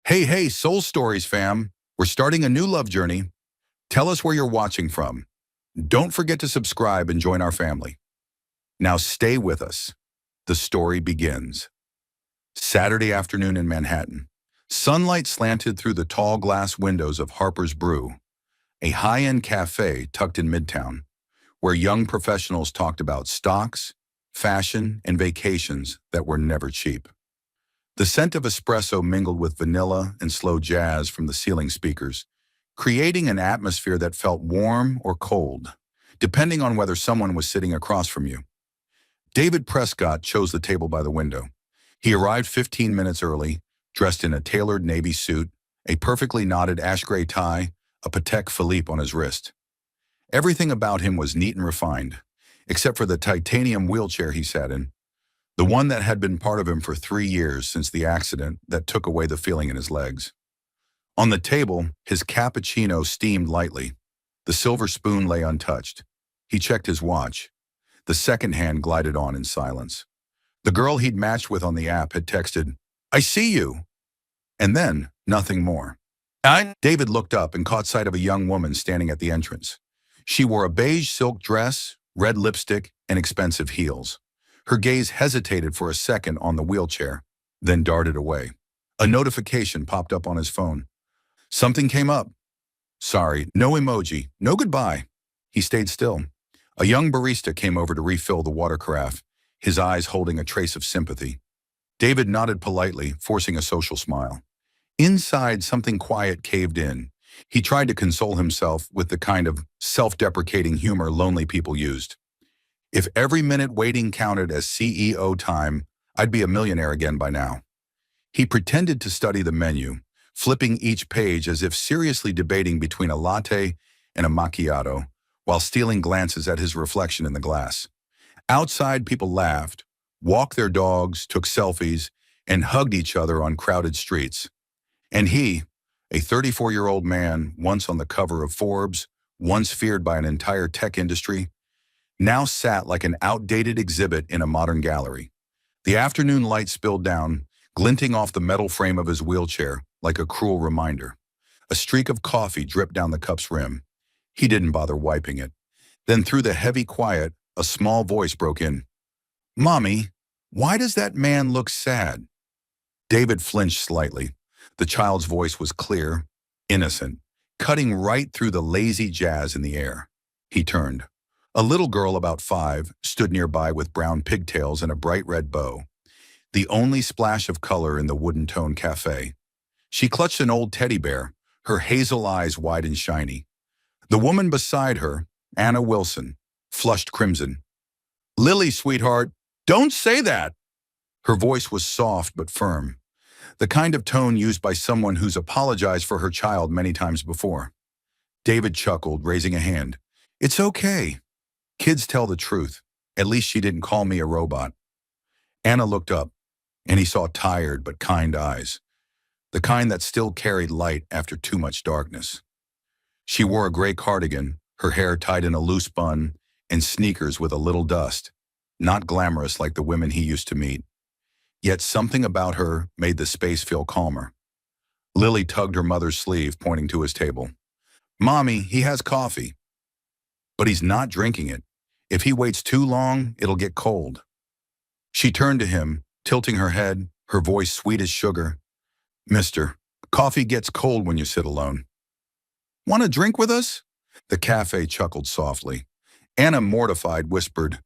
Hey, Soul Stories fam. We're starting a new love journey. Tell us where you're watching from. Don't forget to subscribe and join our family. Now stay with us. The story begins. Saturday afternoon in Manhattan. Sunlight slanted through the tall glass windows of Harper's Brew, a high-end cafe tucked in Midtown, where young professionals talked about stocks, fashion, and vacations that were never cheap. The scent of espresso mingled with vanilla and slow jazz from the ceiling speakers, creating an atmosphere that felt warm or cold, depending on whether someone was sitting across from you. David Prescott chose the table by the window. He arrived 15 minutes early, dressed in a tailored navy suit, a perfectly knotted ash gray tie, a Patek Philippe on his wrist. Everything about him was neat and refined, except for the titanium wheelchair he sat in, the one that had been part of him for 3 years since the accident that took away the feeling in his legs. On the table, his cappuccino steamed lightly. The silver spoon lay untouched. He checked his watch. The second hand glided on in silence. The girl he'd matched with on the app had texted, "I see you," and then nothing more. David looked up and caught sight of a young woman standing at the entrance. She wore a beige silk dress, red lipstick, and expensive heels. Her gaze hesitated for a second on the wheelchair, then darted away. A notification popped up on his phone. Something came up. Sorry, no emoji, no goodbye. He stayed still. A young barista came over to refill the water carafe, his eyes holding a trace of sympathy. David nodded politely, forcing a social smile. Inside, something quiet caved in. He tried to console himself with the kind of self-deprecating humor lonely people used. If every minute waiting counted as CEO time, I'd be a millionaire again by now. He pretended to study the menu, flipping each page as if seriously debating between a latte and a macchiato, while stealing glances at his reflection in the glass. Outside, people laughed, walked their dogs, took selfies, and hugged each other on crowded streets. And he, a 34-year-old man, once on the cover of Forbes, once feared by an entire tech industry, now sat like an outdated exhibit in a modern gallery. The afternoon light spilled down, glinting off the metal frame of his wheelchair like a cruel reminder. A streak of coffee dripped down the cup's rim. He didn't bother wiping it. Then through the heavy quiet, a small voice broke in. "Mommy, why does that man look sad?" David flinched slightly. The child's voice was clear, innocent, cutting right through the lazy jazz in the air. He turned. A little girl about 5 stood nearby with brown pigtails and a bright red bow, the only splash of color in the wooden-tone cafe. She clutched an old teddy bear, her hazel eyes wide and shiny. The woman beside her, Anna Wilson, flushed crimson. "Lily, sweetheart, don't say that!" Her voice was soft but firm, the kind of tone used by someone who's apologized for her child many times before. David chuckled, raising a hand. "It's okay. Kids tell the truth. At least she didn't call me a robot." Anna looked up, and he saw tired but kind eyes, the kind that still carried light after too much darkness. She wore a gray cardigan, her hair tied in a loose bun, and sneakers with a little dust, not glamorous like the women he used to meet. Yet something about her made the space feel calmer. Lily tugged her mother's sleeve, pointing to his table. "Mommy, he has coffee. But he's not drinking it. If he waits too long, it'll get cold." She turned to him, tilting her head, her voice sweet as sugar. "Mister, coffee gets cold when you sit alone." "Want a drink with us?" The cafe chuckled softly. Anna, mortified, whispered,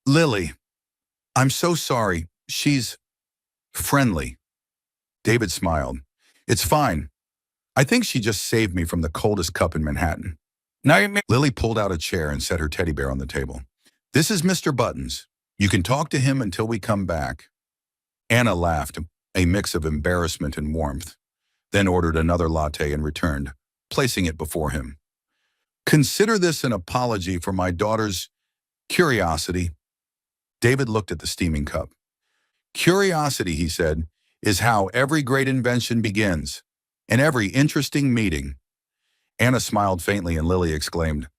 "Lily, I'm so sorry. She's friendly." David smiled. "It's fine. I think she just saved me from the coldest cup in Manhattan." Lily pulled out a chair and set her teddy bear on the table. "This is Mr. Buttons. You can talk to him until we come back." Anna laughed, a mix of embarrassment and warmth, then ordered another latte and returned, placing it before him. "Consider this an apology for my daughter's curiosity." David looked at the steaming cup. "Curiosity," he said, "is how every great invention begins, and every interesting meeting." Anna smiled faintly and Lily exclaimed,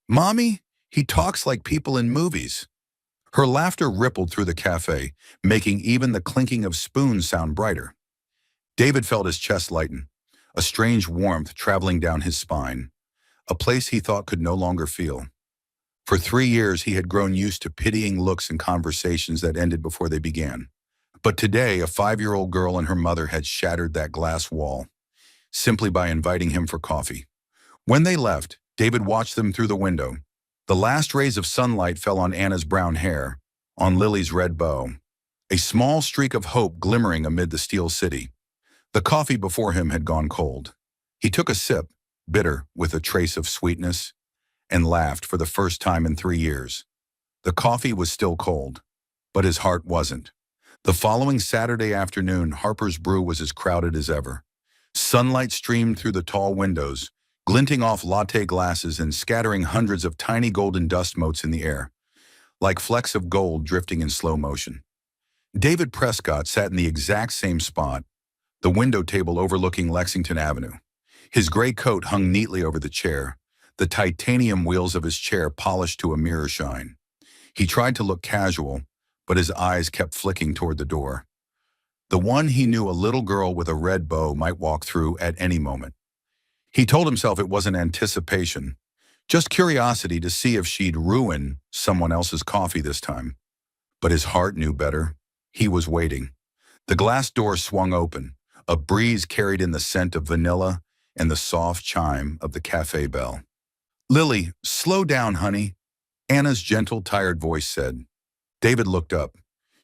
"Mommy, he talks like people in movies." Her laughter rippled through the cafe, making even the clinking of spoons sound brighter. David felt his chest lighten, a strange warmth traveling down his spine, a place he thought could no longer feel. For 3 years, he had grown used to pitying looks and conversations that ended before they began. But today, a 5-year-old girl and her mother had shattered that glass wall, simply by inviting him for coffee. When they left, David watched them through the window. The last rays of sunlight fell on Anna's brown hair, on Lily's red bow, a small streak of hope glimmering amid the steel city. The coffee before him had gone cold. He took a sip, bitter with a trace of sweetness, and laughed for the first time in 3 years. The coffee was still cold, but his heart wasn't. The following Saturday afternoon, Harper's Brew was as crowded as ever. Sunlight streamed through the tall windows, glinting off latte glasses and scattering hundreds of tiny golden dust motes in the air, like flecks of gold drifting in slow motion. David Prescott sat in the exact same spot, the window table overlooking Lexington Avenue. His gray coat hung neatly over the chair, the titanium wheels of his chair polished to a mirror shine. He tried to look casual, but his eyes kept flicking toward the door. The one he knew a little girl with a red bow might walk through at any moment. He told himself it wasn't anticipation, just curiosity to see if she'd ruin someone else's coffee this time. But his heart knew better. He was waiting. The glass door swung open. A breeze carried in the scent of vanilla and the soft chime of the cafe bell. "Lily, slow down, honey," Anna's gentle, tired voice said. David looked up.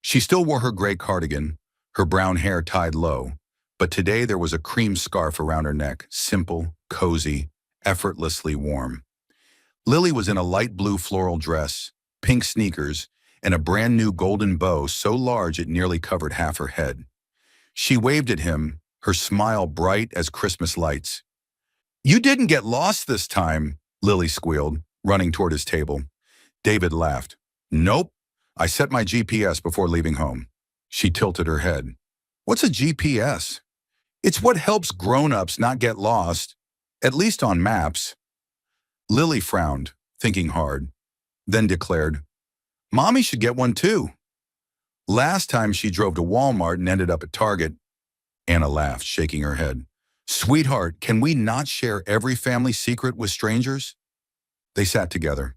She still wore her gray cardigan, her brown hair tied low, but today there was a cream scarf around her neck, simple, cozy, effortlessly warm. Lily was in a light blue floral dress, pink sneakers, and a brand new golden bow so large it nearly covered half her head. She waved at him, her smile bright as Christmas lights. "You didn't get lost this time," Lily squealed, running toward his table. David laughed. "Nope. I set my GPS before leaving home." She tilted her head. "What's a GPS?" "It's what helps grown-ups not get lost, at least on maps." Lily frowned, thinking hard, then declared, "Mommy should get one too." Last time she drove to Walmart and ended up at Target. Anna laughed, shaking her head. "Sweetheart, can we not share every family secret with strangers?" They sat together.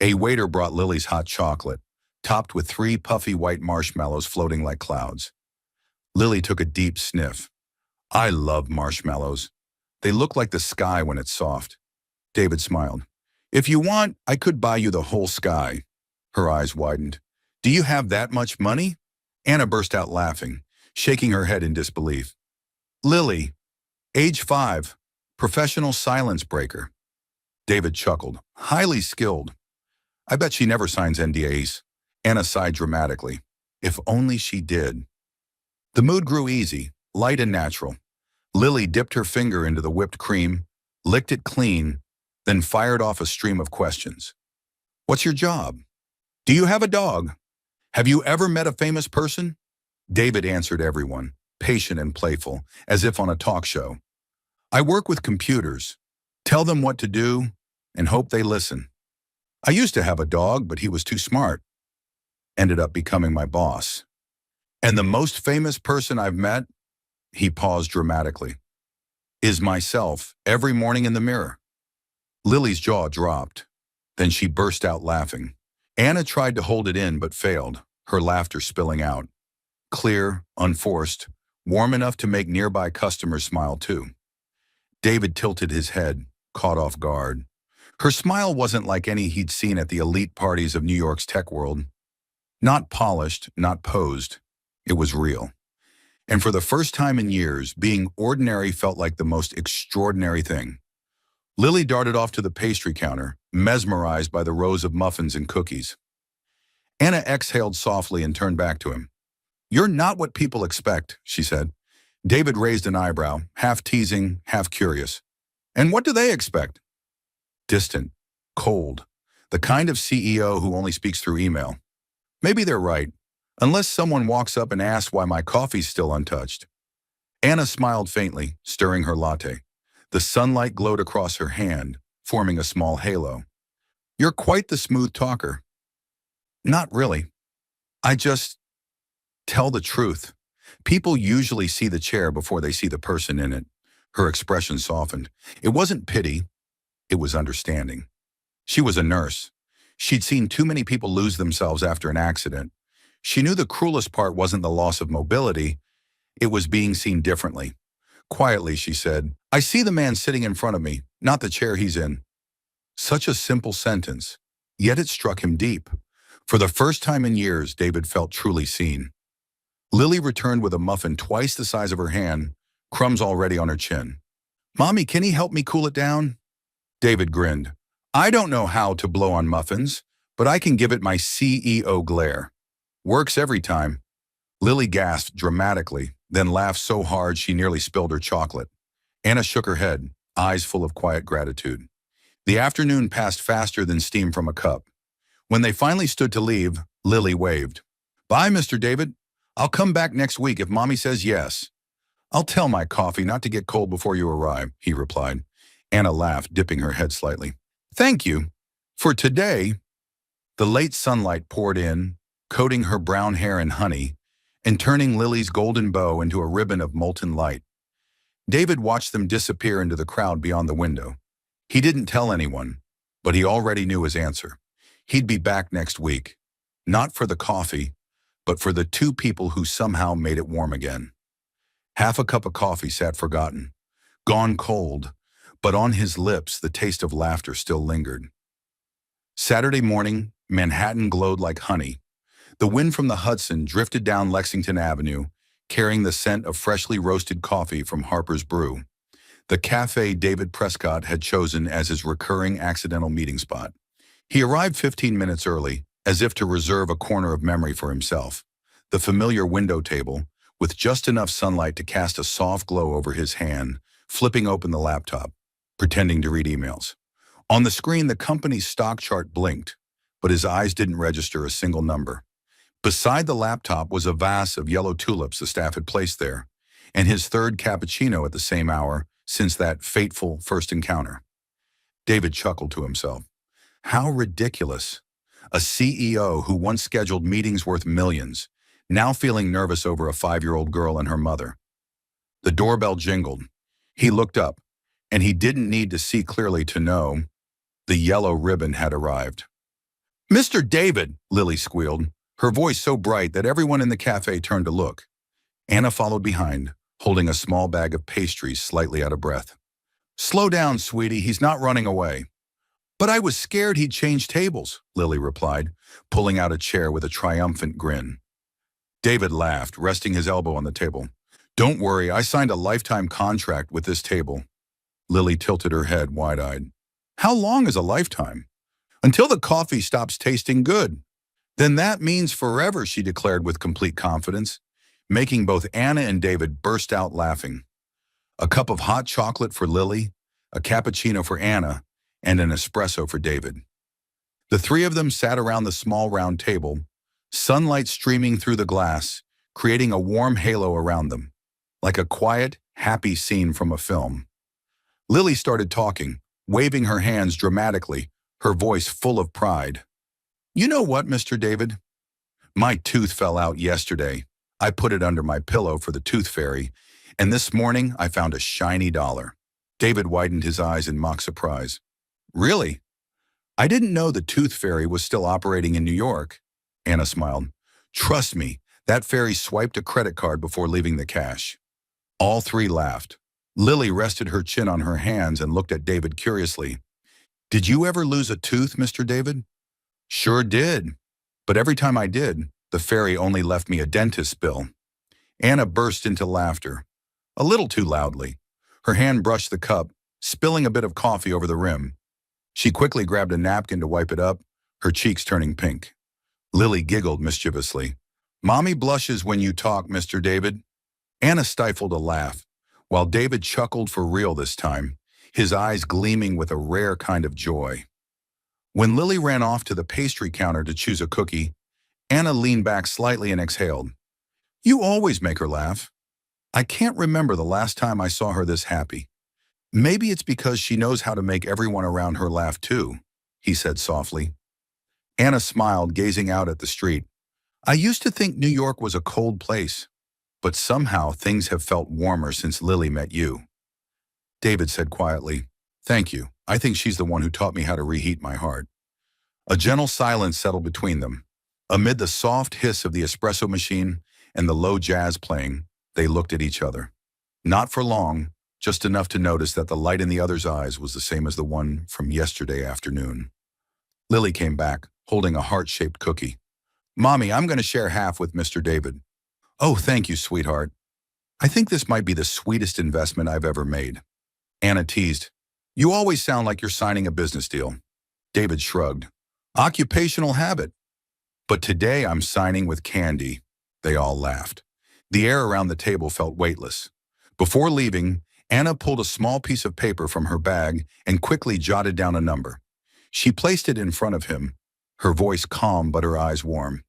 A waiter brought Lily's hot chocolate, topped with 3 puffy white marshmallows floating like clouds. Lily took a deep sniff. "I love marshmallows. They look like the sky when it's soft." David smiled. "If you want, I could buy you the whole sky." Her eyes widened. "Do you have that much money?" Anna burst out laughing, shaking her head in disbelief. "Lily, age 5, professional silence breaker." David chuckled. "Highly skilled. I bet she never signs NDAs." Anna sighed dramatically. If only she did. The mood grew easy, light and natural. Lily dipped her finger into the whipped cream, licked it clean, then fired off a stream of questions. "What's your job? Do you have a dog? Have you ever met a famous person?" David answered everyone, patient and playful, as if on a talk show. "I work with computers. Tell them what to do and hope they listen. I used to have a dog, but he was too smart. Ended up becoming my boss. And the most famous person I've met," he paused dramatically, "is myself every morning in the mirror." Lily's jaw dropped. Then she burst out laughing. Anna tried to hold it in but failed, her laughter spilling out. Clear, unforced, warm enough to make nearby customers smile too. David tilted his head, caught off guard. Her smile wasn't like any he'd seen at the elite parties of New York's tech world. Not polished, not posed. It was real. And for the first time in years, being ordinary felt like the most extraordinary thing. Lily darted off to the pastry counter, mesmerized by the rows of muffins and cookies. Anna exhaled softly and turned back to him. "You're not what people expect," she said. David raised an eyebrow, half teasing, half curious. "And what do they expect?" "Distant, cold, the kind of CEO who only speaks through email." "Maybe they're right, unless someone walks up and asks why my coffee's still untouched." Anna smiled faintly, stirring her latte. The sunlight glowed across her hand, forming a small halo. "You're quite the smooth talker." "Not really. I just tell the truth. People usually see the chair before they see the person in it. Her expression softened. It wasn't pity, it was understanding. She was a nurse. She'd seen too many people lose themselves after an accident. She knew the cruelest part wasn't the loss of mobility, it was being seen differently. Quietly, she said, "I see the man sitting in front of me, not the chair he's in." Such a simple sentence, yet it struck him deep. For the first time in years, David felt truly seen. Lily returned with a muffin twice the size of her hand, crumbs already on her chin. "Mommy, can he help me cool it down?" David grinned. "I don't know how to blow on muffins, but I can give it my CEO glare. Works every time." Lily gasped dramatically, then laughed so hard she nearly spilled her chocolate. Anna shook her head, eyes full of quiet gratitude. The afternoon passed faster than steam from a cup. When they finally stood to leave, Lily waved. "Bye, Mr. David. I'll come back next week if Mommy says yes." "I'll tell my coffee not to get cold before you arrive," he replied. Anna laughed, dipping her head slightly. "Thank you. For today." The late sunlight poured in, coating her brown hair in honey, and turning Lily's golden bow into a ribbon of molten light. David watched them disappear into the crowd beyond the window. He didn't tell anyone, but he already knew his answer. He'd be back next week, not for the coffee, but for the two people who somehow made it warm again. Half a cup of coffee sat forgotten, gone cold, but on his lips the taste of laughter still lingered. Saturday morning, Manhattan glowed like honey. The wind from the Hudson drifted down Lexington Avenue, carrying the scent of freshly roasted coffee from Harper's Brew, the cafe David Prescott had chosen as his recurring accidental meeting spot. He arrived 15 minutes early, as if to reserve a corner of memory for himself. The familiar window table, with just enough sunlight to cast a soft glow over his hand, flipping open the laptop, pretending to read emails. On the screen, the company's stock chart blinked, but his eyes didn't register a single number. Beside the laptop was a vase of yellow tulips the staff had placed there, and his third cappuccino at the same hour since that fateful first encounter. David chuckled to himself. How ridiculous. A CEO who once scheduled meetings worth millions, now feeling nervous over a 5-year-old girl and her mother. The doorbell jingled. He looked up, and he didn't need to see clearly to know the yellow ribbon had arrived. "Mr. David," Lily squealed, her voice so bright that everyone in the cafe turned to look. Anna followed behind, holding a small bag of pastries, slightly out of breath. "Slow down, sweetie, he's not running away." "But I was scared he'd change tables," Lily replied, pulling out a chair with a triumphant grin. David laughed, resting his elbow on the table. "Don't worry, I signed a lifetime contract with this table." Lily tilted her head wide-eyed. "How long is a lifetime?" "Until the coffee stops tasting good." "Then that means forever," she declared with complete confidence, making both Anna and David burst out laughing. A cup of hot chocolate for Lily, a cappuccino for Anna, and an espresso for David. The three of them sat around the small round table, sunlight streaming through the glass, creating a warm halo around them, like a quiet, happy scene from a film. Lily started talking, waving her hands dramatically, her voice full of pride. "You know what, Mr. David? My tooth fell out yesterday. I put it under my pillow for the tooth fairy, and this morning I found a shiny dollar." David widened his eyes in mock surprise. "Really? I didn't know the tooth fairy was still operating in New York." Anna smiled. "Trust me, that fairy swiped a credit card before leaving the cash." All three laughed. Lily rested her chin on her hands and looked at David curiously. "Did you ever lose a tooth, Mr. David?" "Sure did. But every time I did, the fairy only left me a dentist's bill." Anna burst into laughter, a little too loudly. Her hand brushed the cup, spilling a bit of coffee over the rim. She quickly grabbed a napkin to wipe it up, her cheeks turning pink. Lily giggled mischievously. "Mommy blushes when you talk, Mr. David." Anna stifled a laugh, while David chuckled for real this time, his eyes gleaming with a rare kind of joy. When Lily ran off to the pastry counter to choose a cookie, Anna leaned back slightly and exhaled. "You always make her laugh. I can't remember the last time I saw her this happy." "Maybe it's because she knows how to make everyone around her laugh too," he said softly. Anna smiled, gazing out at the street. "I used to think New York was a cold place." but somehow things have felt warmer since Lily met you. David said quietly, "Thank you. I think she's the one who taught me how to reheat my heart." A gentle silence settled between them. Amid the soft hiss of the espresso machine and the low jazz playing, they looked at each other. Not for long, just enough to notice that the light in the other's eyes was the same as the one from yesterday afternoon. Lily came back, holding a heart-shaped cookie. "Mommy, I'm going to share half with Mr. David." "Oh, thank you, sweetheart. I think this might be the sweetest investment I've ever made." Anna teased, "You always sound like you're signing a business deal." David shrugged. "Occupational habit. But today I'm signing with candy." They all laughed. The air around the table felt weightless. Before leaving, Anna pulled a small piece of paper from her bag and quickly jotted down a number. She placed it in front of him, her voice calm but her eyes warm.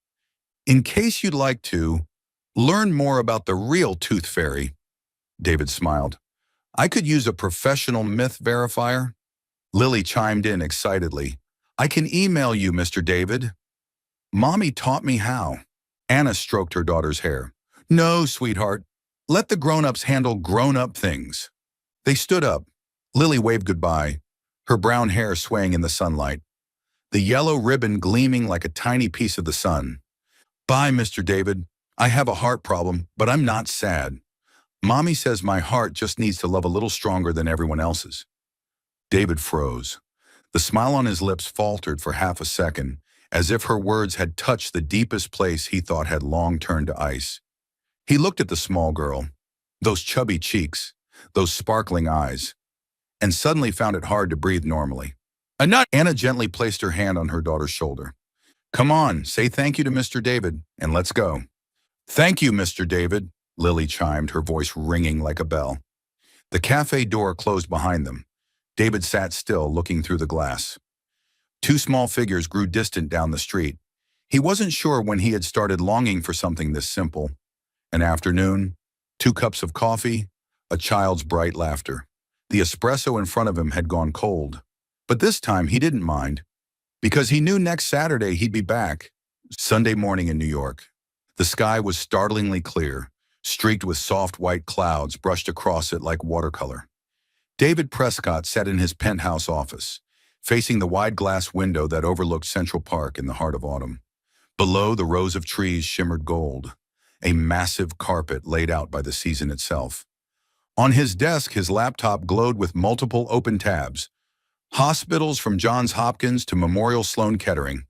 "In case you'd like to learn more about the real tooth fairy." David smiled. "I could use a professional myth verifier." Lily chimed in excitedly. "I can email you, Mr. David." "Mommy taught me how." Anna stroked her daughter's hair. "No, sweetheart. Let the grown-ups handle grown-up things." They stood up. Lily waved goodbye, her brown hair swaying in the sunlight, the yellow ribbon gleaming like a tiny piece of the sun. "Bye, Mr. David. I have a heart problem, but I'm not sad. Mommy says my heart just needs to love a little stronger than everyone else's." David froze. The smile on his lips faltered for half a second, as if her words had touched the deepest place he thought had long turned to ice. He looked at the small girl, those chubby cheeks, those sparkling eyes, and suddenly found it hard to breathe normally. Anna gently placed her hand on her daughter's shoulder. "Come on, say thank you to Mr. David, and let's go." "Thank you, Mr. David," Lily chimed, her voice ringing like a bell. The cafe door closed behind them. David sat still, looking through the glass. Two small figures grew distant down the street. He wasn't sure when he had started longing for something this simple. An afternoon, 2 cups of coffee, a child's bright laughter. The espresso in front of him had gone cold. But this time he didn't mind, because he knew next Saturday he'd be back. Sunday morning in New York. The sky was startlingly clear, streaked with soft white clouds brushed across it like watercolor. David Prescott sat in his penthouse office, facing the wide glass window that overlooked Central Park in the heart of autumn. Below, the rows of trees shimmered gold, a massive carpet laid out by the season itself. On his desk, his laptop glowed with multiple open tabs, hospitals from Johns Hopkins to Memorial Sloan Kettering.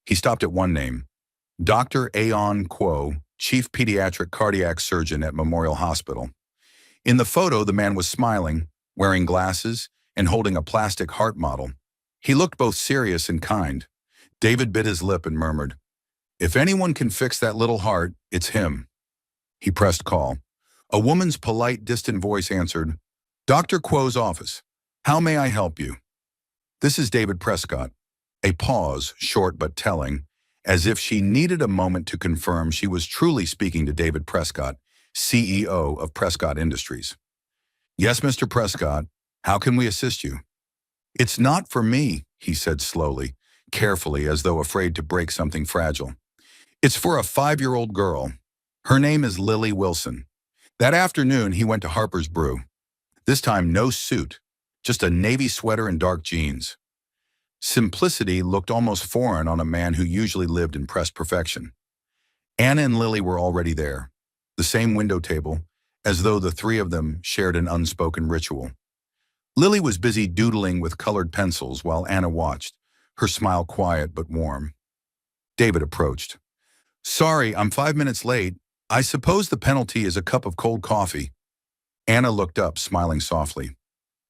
He stopped at one name, Dr. Aon Kuo, Chief Pediatric Cardiac Surgeon at Memorial Hospital. In the photo, the man was smiling, wearing glasses, and holding a plastic heart model. He looked both serious and kind. David bit his lip and murmured, "If anyone can fix that little heart, it's him." He pressed call. A woman's polite, distant voice answered, "Dr. Kuo's office. How may I help you?" "This is David Prescott." A pause, short but telling, as if she needed a moment to confirm she was truly speaking to David Prescott, CEO of Prescott Industries. "Yes, Mr. Prescott. How can we assist you?" "It's not for me," he said slowly, carefully, as though afraid to break something fragile. "It's for a 5-year-old girl. Her name is Lily Wilson." That afternoon, he went to Harper's Brew. This time, no suit, just a navy sweater and dark jeans. Simplicity looked almost foreign on a man who usually lived in pressed perfection. Anna and Lily were already there, the same window table, as though the three of them shared an unspoken ritual. Lily was busy doodling with colored pencils while Anna watched, her smile quiet but warm. David approached. "Sorry, I'm 5 minutes late. I suppose the penalty is a cup of cold coffee." Anna looked up, smiling softly.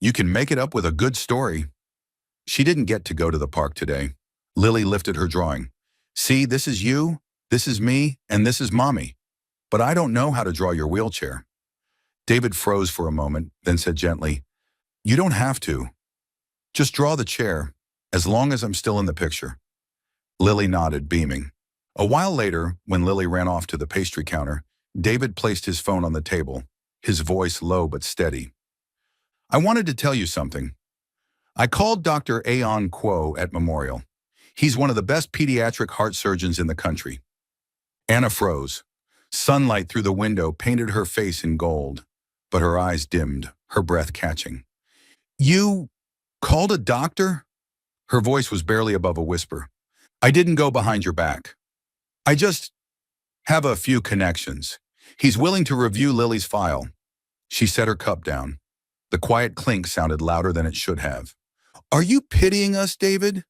"You can make it up with a good story." She didn't get to go to the park today. Lily lifted her drawing. "See, this is you, this is me, and this is Mommy. But I don't know how to draw your wheelchair." David froze for a moment, then said gently, "You don't have to. Just draw the chair, as long as I'm still in the picture." Lily nodded, beaming. A while later, when Lily ran off to the pastry counter, David placed his phone on the table, his voice low but steady. "I wanted to tell you something. I called Dr. Aon Kuo at Memorial. He's one of the best pediatric heart surgeons in the country." Anna froze. Sunlight through the window painted her face in gold, but her eyes dimmed, her breath catching. You called a doctor? Her voice was barely above a whisper. I didn't go behind your back. I just have a few connections. He's willing to review Lily's file. She set her cup down. The quiet clink sounded louder than it should have. Are you pitying us, David?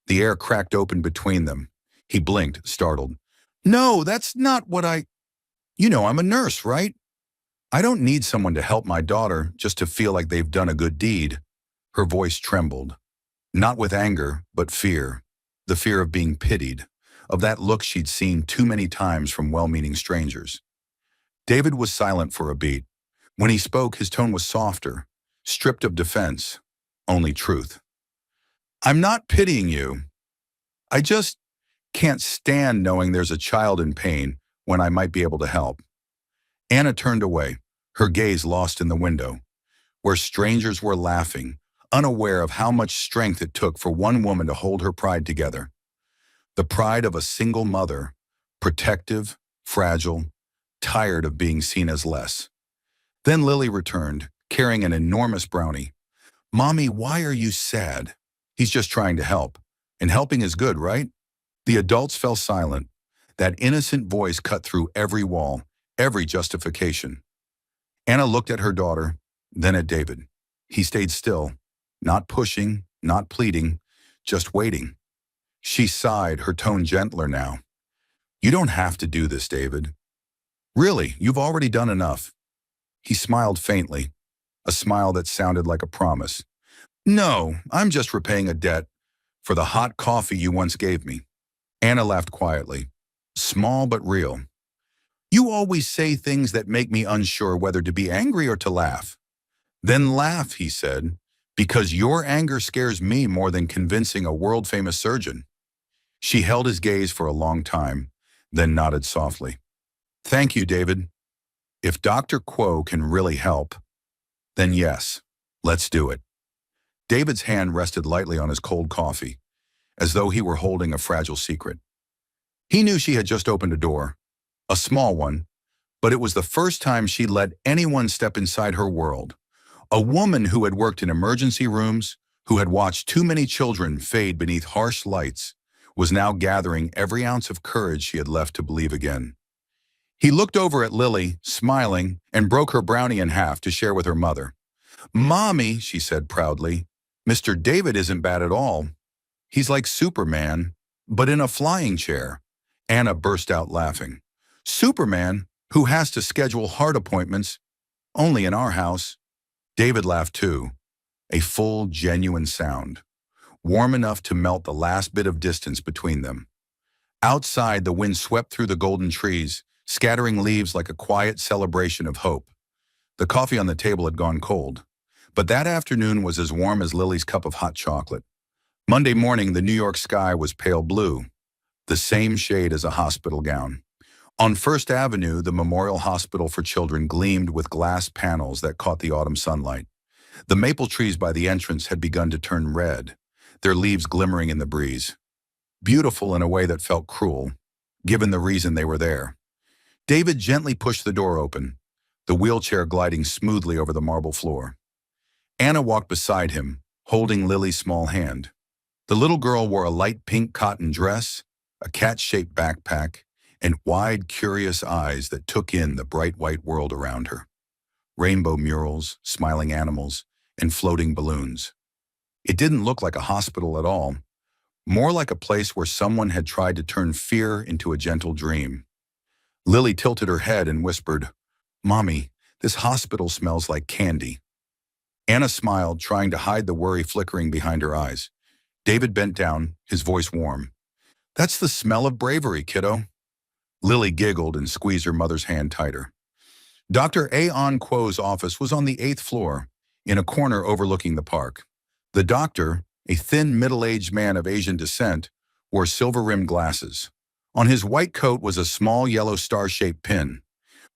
The air cracked open between them. He blinked, startled. No, that's not what You know I'm a nurse, right? I don't need someone to help my daughter just to feel like they've done a good deed. Her voice trembled. Not with anger, but fear. The fear of being pitied, of that look she'd seen too many times from well-meaning strangers. David was silent for a beat. When he spoke, his tone was softer, stripped of defense, only truth. I'm not pitying you. I just can't stand knowing there's a child in pain when I might be able to help. Anna turned away, her gaze lost in the window, where strangers were laughing, unaware of how much strength it took for one woman to hold her pride together. The pride of a single mother, protective, fragile, tired of being seen as less. Then Lily returned, carrying an enormous brownie. Mommy, why are you sad? He's just trying to help. And helping is good, right? The adults fell silent. That innocent voice cut through every wall, every justification. Anna looked at her daughter, then at David. He stayed still, not pushing, not pleading, just waiting. She sighed, her tone gentler now. You don't have to do this, David. Really, you've already done enough. He smiled faintly, a smile that sounded like a promise. No, I'm just repaying a debt for the hot coffee you once gave me. Anna laughed quietly, small but real. You always say things that make me unsure whether to be angry or to laugh. Then laugh, he said, because your anger scares me more than convincing a world-famous surgeon. She held his gaze for a long time, then nodded softly. Thank you, David. If Dr. Quo can really help, then yes, let's do it. David's hand rested lightly on his cold coffee, as though he were holding a fragile secret. He knew she had just opened a door, a small one, but it was the first time she'd let anyone step inside her world. A woman who had worked in emergency rooms, who had watched too many children fade beneath harsh lights, was now gathering every ounce of courage she had left to believe again. He looked over at Lily, smiling, and broke her brownie in half to share with her mother. Mommy, she said proudly, Mr. David isn't bad at all. He's like Superman, but in a flying chair. Anna burst out laughing. Superman, who has to schedule heart appointments, only in our house. David laughed too, a full, genuine sound, warm enough to melt the last bit of distance between them. Outside, the wind swept through the golden trees, scattering leaves like a quiet celebration of hope. The coffee on the table had gone cold, but that afternoon was as warm as Lily's cup of hot chocolate. Monday morning, the New York sky was pale blue, the same shade as a hospital gown. On First Avenue, the Memorial Hospital for Children gleamed with glass panels that caught the autumn sunlight. The maple trees by the entrance had begun to turn red, their leaves glimmering in the breeze. Beautiful in a way that felt cruel, given the reason they were there. David gently pushed the door open, the wheelchair gliding smoothly over the marble floor. Anna walked beside him, holding Lily's small hand. The little girl wore a light pink cotton dress, a cat-shaped backpack, and wide, curious eyes that took in the bright white world around her. Rainbow murals, smiling animals, and floating balloons. It didn't look like a hospital at all, more like a place where someone had tried to turn fear into a gentle dream. Lily tilted her head and whispered, Mommy, this hospital smells like candy. Anna smiled, trying to hide the worry flickering behind her eyes. David bent down, his voice warm. That's the smell of bravery, kiddo. Lily giggled and squeezed her mother's hand tighter. Dr. Aon Quo's office was on the 8th floor, in a corner overlooking the park. The doctor, a thin, middle-aged man of Asian descent, wore silver-rimmed glasses. On his white coat was a small yellow star-shaped pin.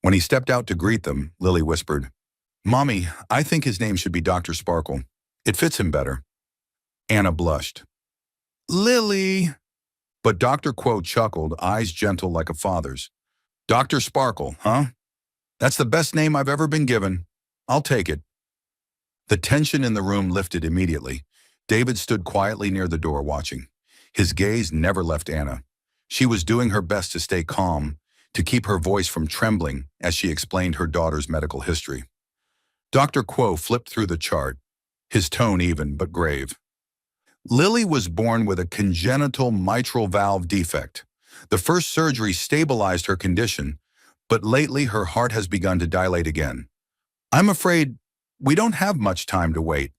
When he stepped out to greet them, Lily whispered, Mommy, I think his name should be Dr. Sparkle. It fits him better. Anna blushed. Lily! But Dr. Quo chuckled, eyes gentle like a father's. Dr. Sparkle, huh? That's the best name I've ever been given. I'll take it. The tension in the room lifted immediately. David stood quietly near the door watching. His gaze never left Anna. She was doing her best to stay calm, to keep her voice from trembling as she explained her daughter's medical history. Dr. Quo flipped through the chart, his tone even but grave. Lily was born with a congenital mitral valve defect. The first surgery stabilized her condition, but lately her heart has begun to dilate again. I'm afraid we don't have much time to wait.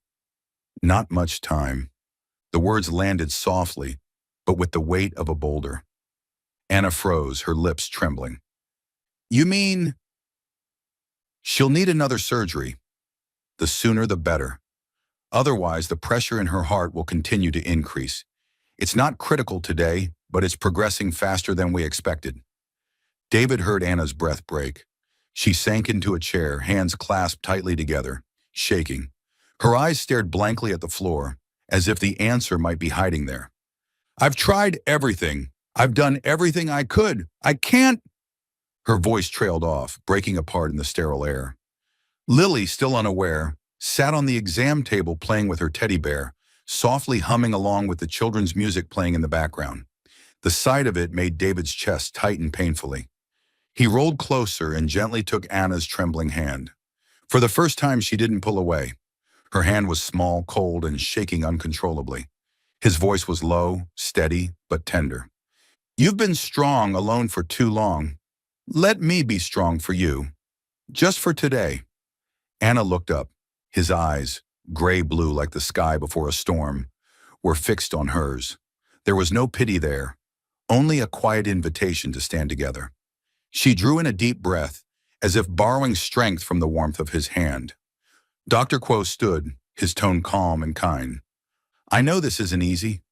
Not much time. The words landed softly, but with the weight of a boulder. Anna froze, her lips trembling. You mean she'll need another surgery? The sooner the better. Otherwise, the pressure in her heart will continue to increase. It's not critical today, but it's progressing faster than we expected. David heard Anna's breath break. She sank into a chair, hands clasped tightly together, shaking. Her eyes stared blankly at the floor, as if the answer might be hiding there. I've tried everything. I've done everything I could. I can't. Her voice trailed off, breaking apart in the sterile air. Lily, still unaware, sat on the exam table playing with her teddy bear, softly humming along with the children's music playing in the background. The sight of it made David's chest tighten painfully. He rolled closer and gently took Anna's trembling hand. For the first time, she didn't pull away. Her hand was small, cold, and shaking uncontrollably. His voice was low, steady, but tender. You've been strong alone for too long. Let me be strong for you. Just for today. Anna looked up. His eyes, gray-blue like the sky before a storm, were fixed on hers. There was no pity there, only a quiet invitation to stand together. She drew in a deep breath, as if borrowing strength from the warmth of his hand. Dr. Quo stood, his tone calm and kind. I know this isn't easy,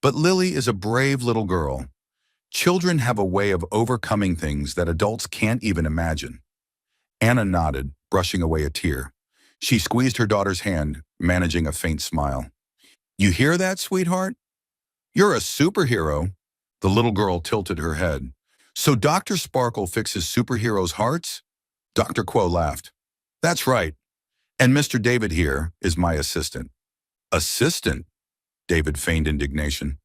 but Lily is a brave little girl. Children have a way of overcoming things that adults can't even imagine. Anna nodded, brushing away a tear. She squeezed her daughter's hand, managing a faint smile. You hear that, sweetheart? You're a superhero. The little girl tilted her head. So Dr. Sparkle fixes superheroes' hearts? Dr. Quo laughed. That's right. And Mr. David here is my assistant. Assistant? David feigned indignation.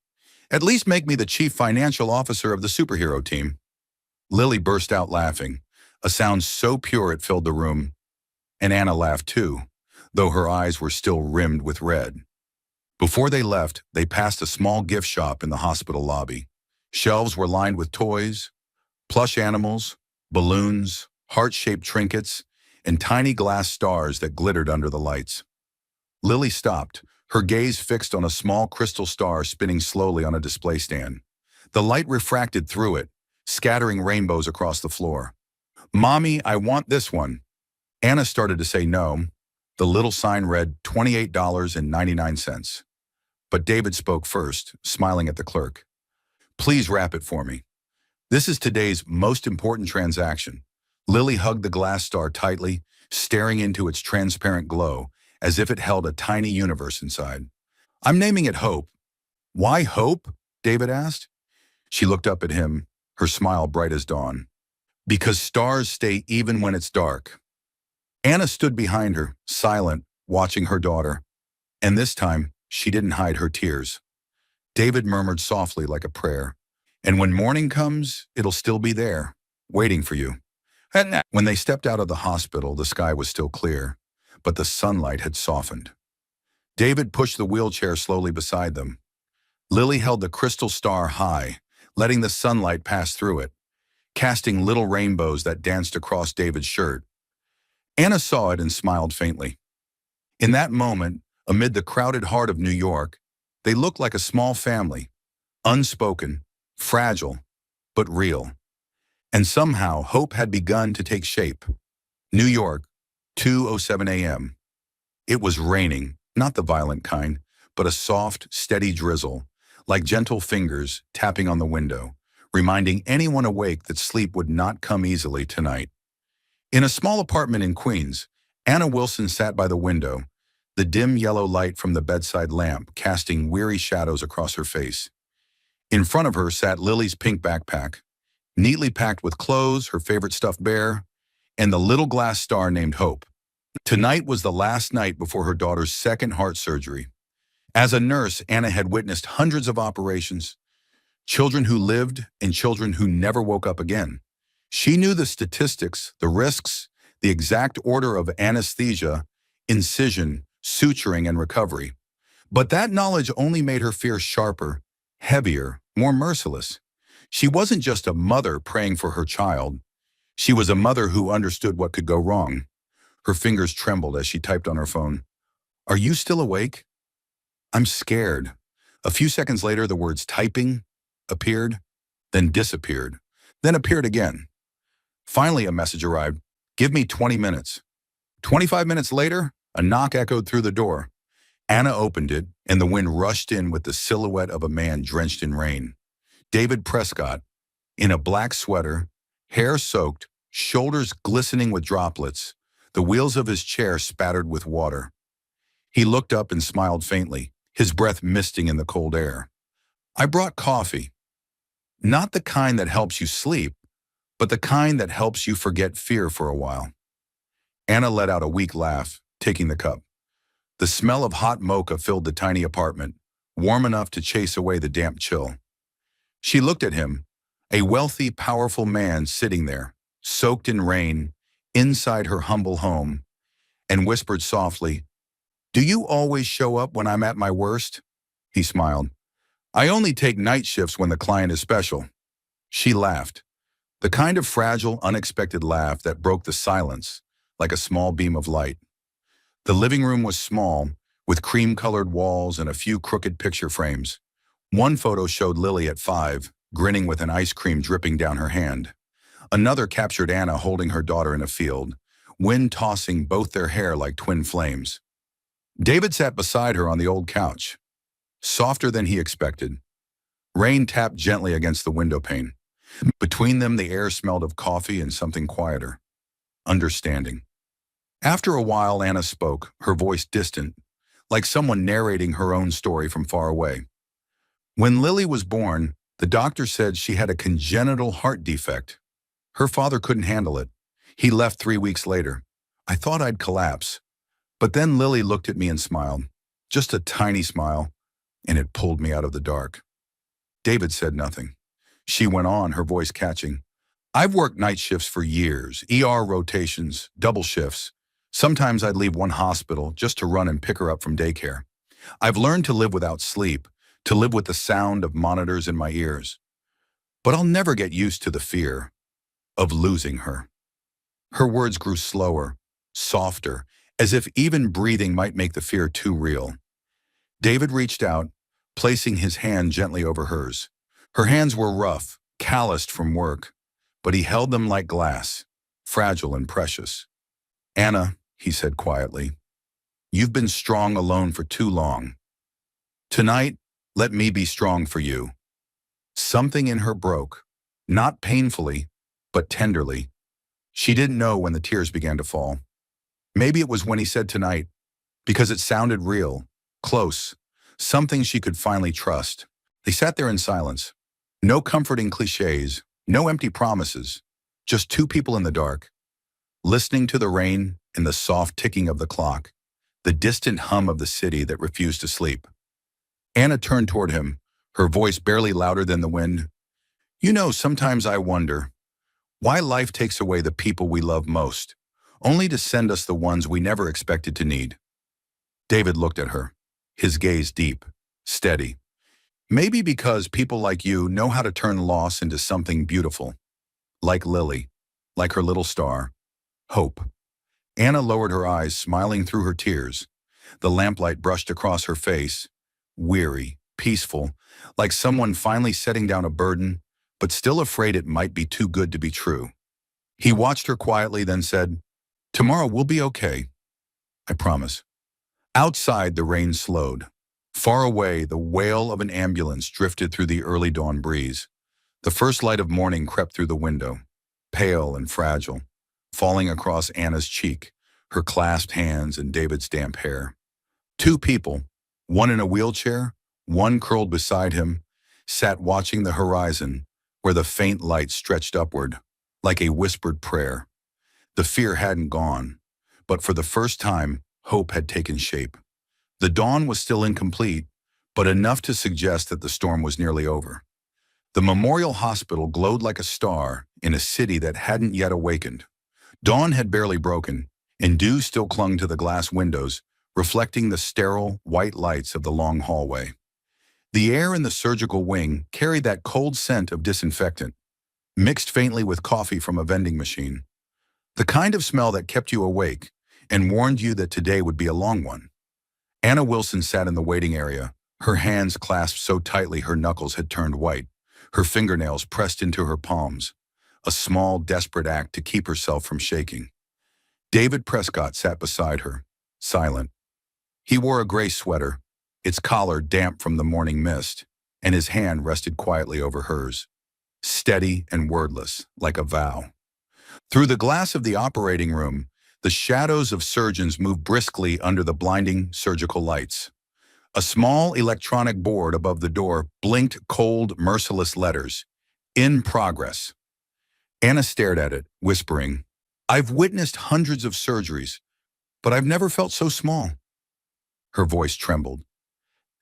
At least make me the chief financial officer of the superhero team. Lily burst out laughing, a sound so pure it filled the room. And Anna laughed too, though her eyes were still rimmed with red. Before they left, they passed a small gift shop in the hospital lobby. Shelves were lined with toys, plush animals, balloons, heart-shaped trinkets, and tiny glass stars that glittered under the lights. Lily stopped, her gaze fixed on a small crystal star spinning slowly on a display stand. The light refracted through it, scattering rainbows across the floor. Mommy, I want this one. Anna started to say no. The little sign read $28.99. But David spoke first, smiling at the clerk. Please wrap it for me. This is today's most important transaction. Lily hugged the glass star tightly, staring into its transparent glow, as if it held a tiny universe inside. I'm naming it Hope. Why Hope? David asked. She looked up at him, her smile bright as dawn. Because stars stay even when it's dark. Anna stood behind her, silent, watching her daughter. And this time, she didn't hide her tears. David murmured softly like a prayer. And when morning comes, it'll still be there, waiting for you. And when they stepped out of the hospital, the sky was still clear, but the sunlight had softened. David pushed the wheelchair slowly beside them. Lily held the crystal star high, letting the sunlight pass through it, casting little rainbows that danced across David's shirt. Anna saw it and smiled faintly. In that moment, amid the crowded heart of New York, they looked like a small family, unspoken, fragile, but real. And somehow, hope had begun to take shape. New York, 2:07 a.m. It was raining, not the violent kind, but a soft, steady drizzle, like gentle fingers tapping on the window, reminding anyone awake that sleep would not come easily tonight. In a small apartment in Queens, Anna Wilson sat by the window, the dim yellow light from the bedside lamp casting weary shadows across her face. In front of her sat Lily's pink backpack, neatly packed with clothes, her favorite stuffed bear, and the little glass star named Hope. Tonight was the last night before her daughter's second heart surgery. As a nurse, Anna had witnessed hundreds of operations, children who lived and children who never woke up again. She knew the statistics, the risks, the exact order of anesthesia, incision, suturing, and recovery. But that knowledge only made her fear sharper, heavier, more merciless. She wasn't just a mother praying for her child. She was a mother who understood what could go wrong. Her fingers trembled as she typed on her phone. "Are you still awake?" "I'm scared." A few seconds later, the words typing appeared, then disappeared, then appeared again. Finally, a message arrived. "Give me 20 minutes." 25 minutes later, a knock echoed through the door. Anna opened it, and the wind rushed in with the silhouette of a man drenched in rain. David Prescott, in a black sweater, hair soaked, shoulders glistening with droplets, the wheels of his chair spattered with water. He looked up and smiled faintly, his breath misting in the cold air. "I brought coffee. Not the kind that helps you sleep, but the kind that helps you forget fear for a while." Anna let out a weak laugh, taking the cup. The smell of hot mocha filled the tiny apartment, warm enough to chase away the damp chill. She looked at him, a wealthy, powerful man sitting there, soaked in rain, inside her humble home, and whispered softly, "Do you always show up when I'm at my worst?" He smiled. "I only take night shifts when the client is special." She laughed, the kind of fragile, unexpected laugh that broke the silence like a small beam of light. The living room was small, with cream-colored walls and a few crooked picture frames. One photo showed Lily at 5, grinning with an ice cream dripping down her hand. Another captured Anna holding her daughter in a field, wind tossing both their hair like twin flames. David sat beside her on the old couch, softer than he expected. Rain tapped gently against the window pane. Between them, the air smelled of coffee and something quieter. Understanding. After a while, Anna spoke, her voice distant, like someone narrating her own story from far away. "When Lily was born, the doctor said she had a congenital heart defect. Her father couldn't handle it. He left 3 weeks later. I thought I'd collapse. But then Lily looked at me and smiled. Just a tiny smile, and it pulled me out of the dark." David said nothing. She went on, her voice catching. "I've worked night shifts for years, ER rotations, double shifts. Sometimes I'd leave one hospital just to run and pick her up from daycare. I've learned to live without sleep, to live with the sound of monitors in my ears. But I'll never get used to the fear of losing her." Her words grew slower, softer, as if even breathing might make the fear too real. David reached out, placing his hand gently over hers. Her hands were rough, calloused from work, but he held them like glass, fragile and precious. "Anna," he said quietly, "you've been strong alone for too long. Tonight, let me be strong for you." Something in her broke, not painfully, but tenderly. She didn't know when the tears began to fall. Maybe it was when he said tonight, because it sounded real, close, something she could finally trust. They sat there in silence. No comforting cliches, no empty promises, just two people in the dark, listening to the rain and the soft ticking of the clock, the distant hum of the city that refused to sleep. Anna turned toward him, her voice barely louder than the wind. "You know, sometimes I wonder why life takes away the people we love most, only to send us the ones we never expected to need." David looked at her, his gaze deep, steady. "Maybe because people like you know how to turn loss into something beautiful. Like Lily, like her little star, Hope." Anna lowered her eyes, smiling through her tears. The lamplight brushed across her face, weary, peaceful, like someone finally setting down a burden, but still afraid it might be too good to be true. He watched her quietly, then said, "Tomorrow we'll be okay. I promise." Outside, the rain slowed. Far away, the wail of an ambulance drifted through the early dawn breeze. The first light of morning crept through the window, pale and fragile, falling across Anna's cheek, her clasped hands and David's damp hair. Two people, one in a wheelchair, one curled beside him, sat watching the horizon, where the faint light stretched upward, like a whispered prayer. The fear hadn't gone, but for the first time, hope had taken shape. The dawn was still incomplete, but enough to suggest that the storm was nearly over. The memorial hospital glowed like a star in a city that hadn't yet awakened. Dawn had barely broken, and dew still clung to the glass windows, reflecting the sterile, white lights of the long hallway. The air in the surgical wing carried that cold scent of disinfectant, mixed faintly with coffee from a vending machine. The kind of smell that kept you awake and warned you that today would be a long one. Anna Wilson sat in the waiting area, her hands clasped so tightly her knuckles had turned white, her fingernails pressed into her palms, a small, desperate act to keep herself from shaking. David Prescott sat beside her, silent. He wore a gray sweater, its collar damp from the morning mist, and his hand rested quietly over hers, steady and wordless, like a vow. Through the glass of the operating room, the shadows of surgeons moved briskly under the blinding surgical lights. A small electronic board above the door blinked cold, merciless letters, "In progress." Anna stared at it, whispering, "I've witnessed hundreds of surgeries, but I've never felt so small." Her voice trembled.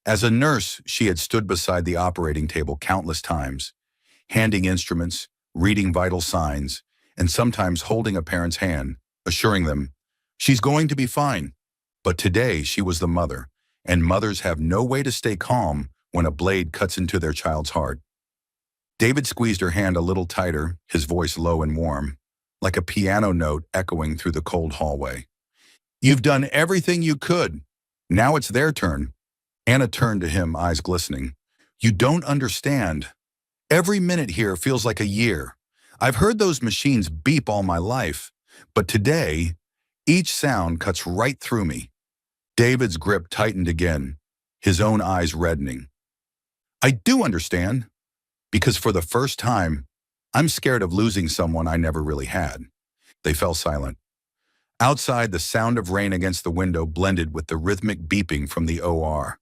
As a nurse, she had stood beside the operating table countless times, handing instruments, reading vital signs, and sometimes holding a parent's hand, assuring them, "She's going to be fine." But today she was the mother, and mothers have no way to stay calm when a blade cuts into their child's heart. David squeezed her hand a little tighter, his voice low and warm, like a piano note echoing through the cold hallway. "You've done everything you could. Now it's their turn." Anna turned to him, eyes glistening. "You don't understand. Every minute here feels like a year. I've heard those machines beep all my life, but today, each sound cuts right through me." David's grip tightened again, his own eyes reddening. "I do understand, because for the first time, I'm scared of losing someone I never really had." They fell silent. Outside, the sound of rain against the window blended with the rhythmic beeping from the OR,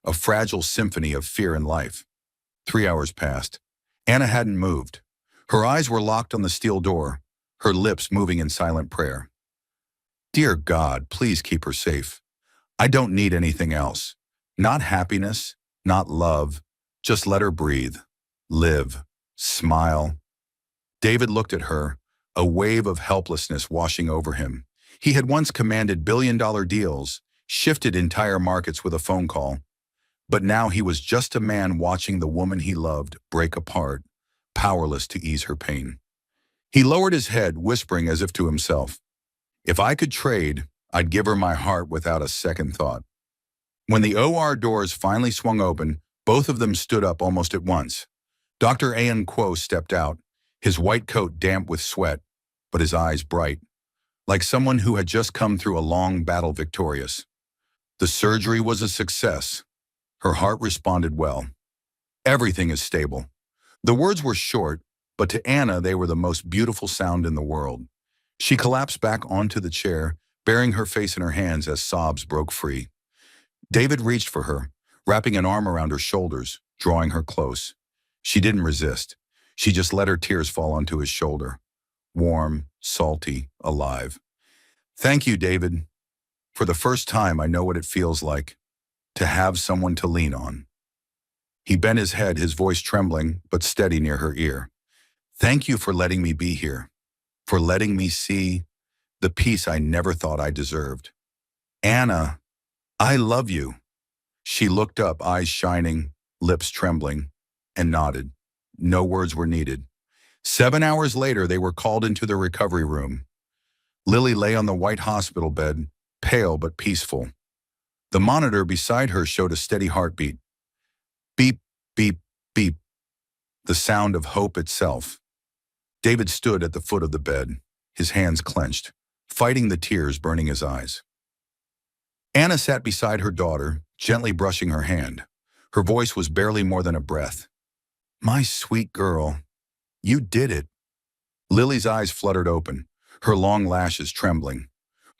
a fragile symphony of fear and life. 3 hours passed. Anna hadn't moved. Her eyes were locked on the steel door, her lips moving in silent prayer. "Dear God, please keep her safe. I don't need anything else. Not happiness, not love. Just let her breathe, live, smile." David looked at her, a wave of helplessness washing over him. He had once commanded billion-dollar deals, shifted entire markets with a phone call. But now he was just a man watching the woman he loved break apart, powerless to ease her pain. He lowered his head, whispering as if to himself, "If I could trade, I'd give her my heart without a second thought." When the OR doors finally swung open, both of them stood up almost at once. Dr. Ayan Kuo stepped out, his white coat damp with sweat, but his eyes bright, like someone who had just come through a long battle victorious. The surgery was a success. Her heart responded well. "Everything is stable." The words were short, but to Anna they were the most beautiful sound in the world. She collapsed back onto the chair, burying her face in her hands as sobs broke free. David reached for her, wrapping an arm around her shoulders, drawing her close. She didn't resist. She just let her tears fall onto his shoulder. Warm, salty, alive. "Thank you, David. For the first time, I know what it feels like to have someone to lean on." He bent his head, his voice trembling, but steady near her ear. "Thank you for letting me be here, for letting me see the peace I never thought I deserved. Anna, I love you." She looked up, eyes shining, lips trembling, and nodded. No words were needed. 7 hours later, they were called into the recovery room. Lily lay on the white hospital bed, pale but peaceful. The monitor beside her showed a steady heartbeat. Beep, beep, beep. The sound of hope itself. David stood at the foot of the bed, his hands clenched, fighting the tears burning his eyes. Anna sat beside her daughter, gently brushing her hand. Her voice was barely more than a breath. "My sweet girl, you did it." Lily's eyes fluttered open, her long lashes trembling.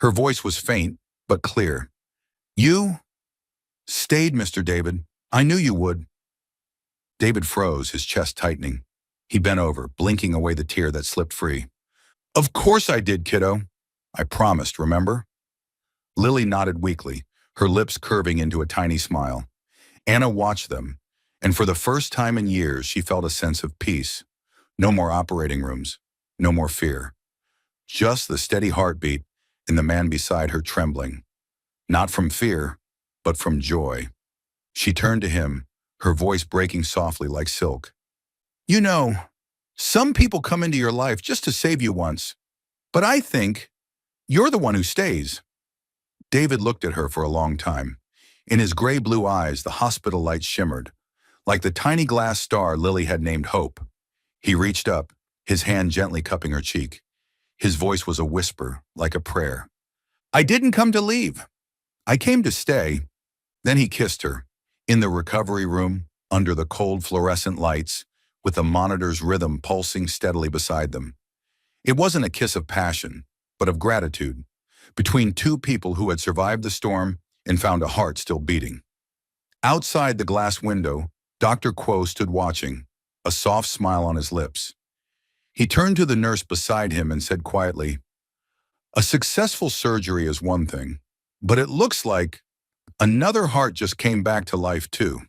Her voice was faint, but clear. "You stayed, Mr. David. I knew you would." David froze, his chest tightening. He bent over, blinking away the tear that slipped free. Of course I did, kiddo. I promised, remember? Lily nodded weakly, her lips curving into a tiny smile. Anna watched them, and for the first time in years, she felt a sense of peace. No more operating rooms, no more fear. Just the steady heartbeat and the man beside her trembling. Not from fear, but from joy. She turned to him, her voice breaking softly like silk. You know, some people come into your life just to save you once, but I think you're the one who stays. David looked at her for a long time. In his gray-blue eyes, the hospital light shimmered, like the tiny glass star Lily had named Hope. He reached up, his hand gently cupping her cheek. His voice was a whisper, like a prayer. I didn't come to leave. I came to stay. Then he kissed her, in the recovery room, under the cold fluorescent lights, with the monitor's rhythm pulsing steadily beside them. It wasn't a kiss of passion, but of gratitude, between two people who had survived the storm and found a heart still beating. Outside the glass window, Dr. Quo stood watching, a soft smile on his lips. He turned to the nurse beside him and said quietly, a successful surgery is one thing, but it looks like another heart just came back to life too.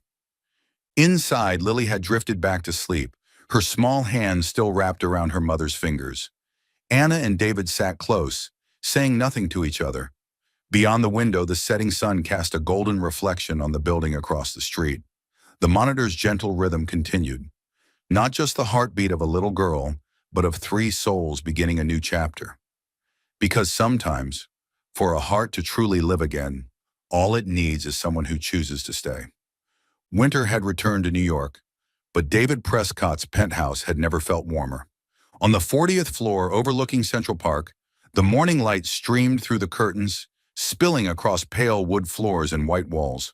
Inside, Lily had drifted back to sleep, her small hands still wrapped around her mother's fingers. Anna and David sat close, saying nothing to each other. Beyond the window, the setting sun cast a golden reflection on the building across the street. The monitor's gentle rhythm continued. Not just the heartbeat of a little girl, but of three souls beginning a new chapter. Because sometimes, for a heart to truly live again, all it needs is someone who chooses to stay. Winter had returned to New York, but David Prescott's penthouse had never felt warmer. On the 40th floor overlooking Central Park, the morning light streamed through the curtains, spilling across pale wood floors and white walls.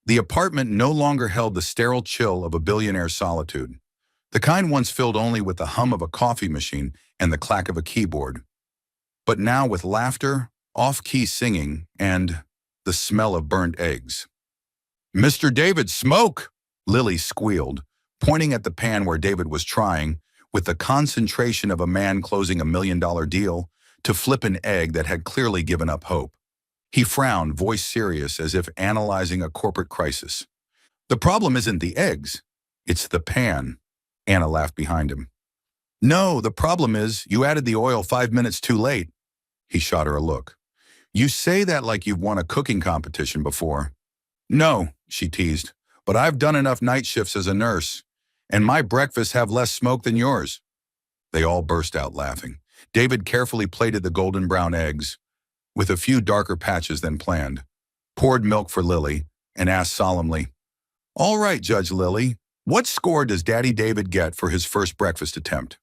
The apartment no longer held the sterile chill of a billionaire's solitude, the kind once filled only with the hum of a coffee machine and the clack of a keyboard. But now with laughter, off-key singing, and the smell of burnt eggs. Mr. David, smoke! Lily squealed, pointing at the pan where David was trying, with the concentration of a man closing $1 million deal, to flip an egg that had clearly given up hope. He frowned, voice serious, as if analyzing a corporate crisis. The problem isn't the eggs, it's the pan. Anna laughed behind him. No, the problem is you added the oil 5 minutes too late. He shot her a look. You say that like you've won a cooking competition before. No, she teased, but I've done enough night shifts as a nurse, and my breakfasts have less smoke than yours. They all burst out laughing. David carefully plated the golden brown eggs, with a few darker patches than planned, poured milk for Lily, and asked solemnly, all right, Judge Lily, what score does Daddy David get for his first breakfast attempt?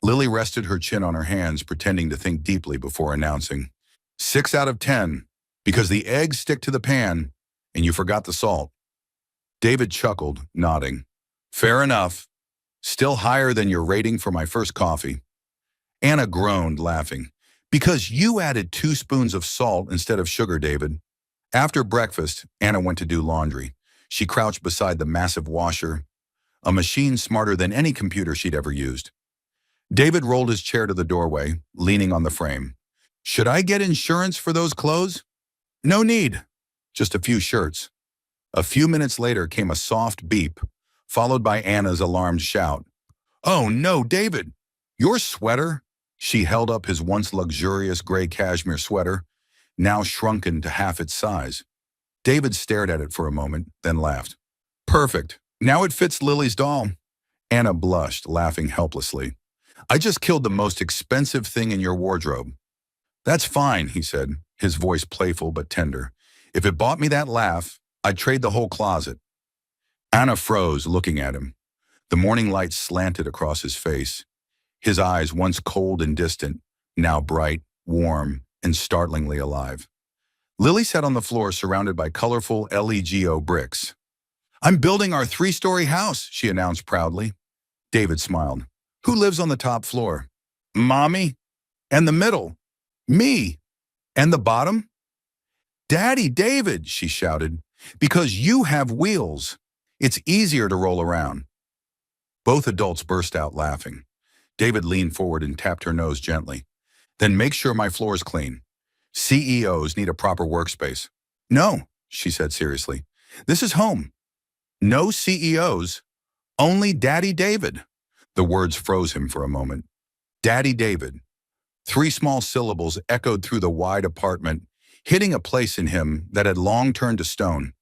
Lily rested her chin on her hands, pretending to think deeply before announcing, 6 out of 10, because the eggs stick to the pan, and you forgot the salt. David chuckled, nodding. Fair enough. Still higher than your rating for my first coffee. Anna groaned, laughing. Because you added 2 spoons of salt instead of sugar, David. After breakfast, Anna went to do laundry. She crouched beside the massive washer, a machine smarter than any computer she'd ever used. David rolled his chair to the doorway, leaning on the frame. Should I get insurance for those clothes? No need. Just a few shirts. A few minutes later came a soft beep, followed by Anna's alarmed shout. Oh no, David! Your sweater? She held up his once luxurious gray cashmere sweater, now shrunken to half its size. David stared at it for a moment, then laughed. Perfect. Now it fits Lily's doll. Anna blushed, laughing helplessly. I just killed the most expensive thing in your wardrobe. That's fine, he said, his voice playful but tender. If it bought me that laugh, I'd trade the whole closet. Anna froze, looking at him. The morning light slanted across his face. His eyes, once cold and distant, now bright, warm, and startlingly alive. Lily sat on the floor surrounded by colorful LEGO bricks. I'm building our 3-story house, she announced proudly. David smiled. Who lives on the top floor? Mommy. And the middle? Me. And the bottom? Daddy David, she shouted, because you have wheels. It's easier to roll around. Both adults burst out laughing. David leaned forward and tapped her nose gently. Then make sure my floor is clean. CEOs need a proper workspace. No, she said seriously. This is home. No CEOs, only Daddy David. The words froze him for a moment. Daddy David. 3 small syllables echoed through the wide apartment, hitting a place in him that had long turned to stone.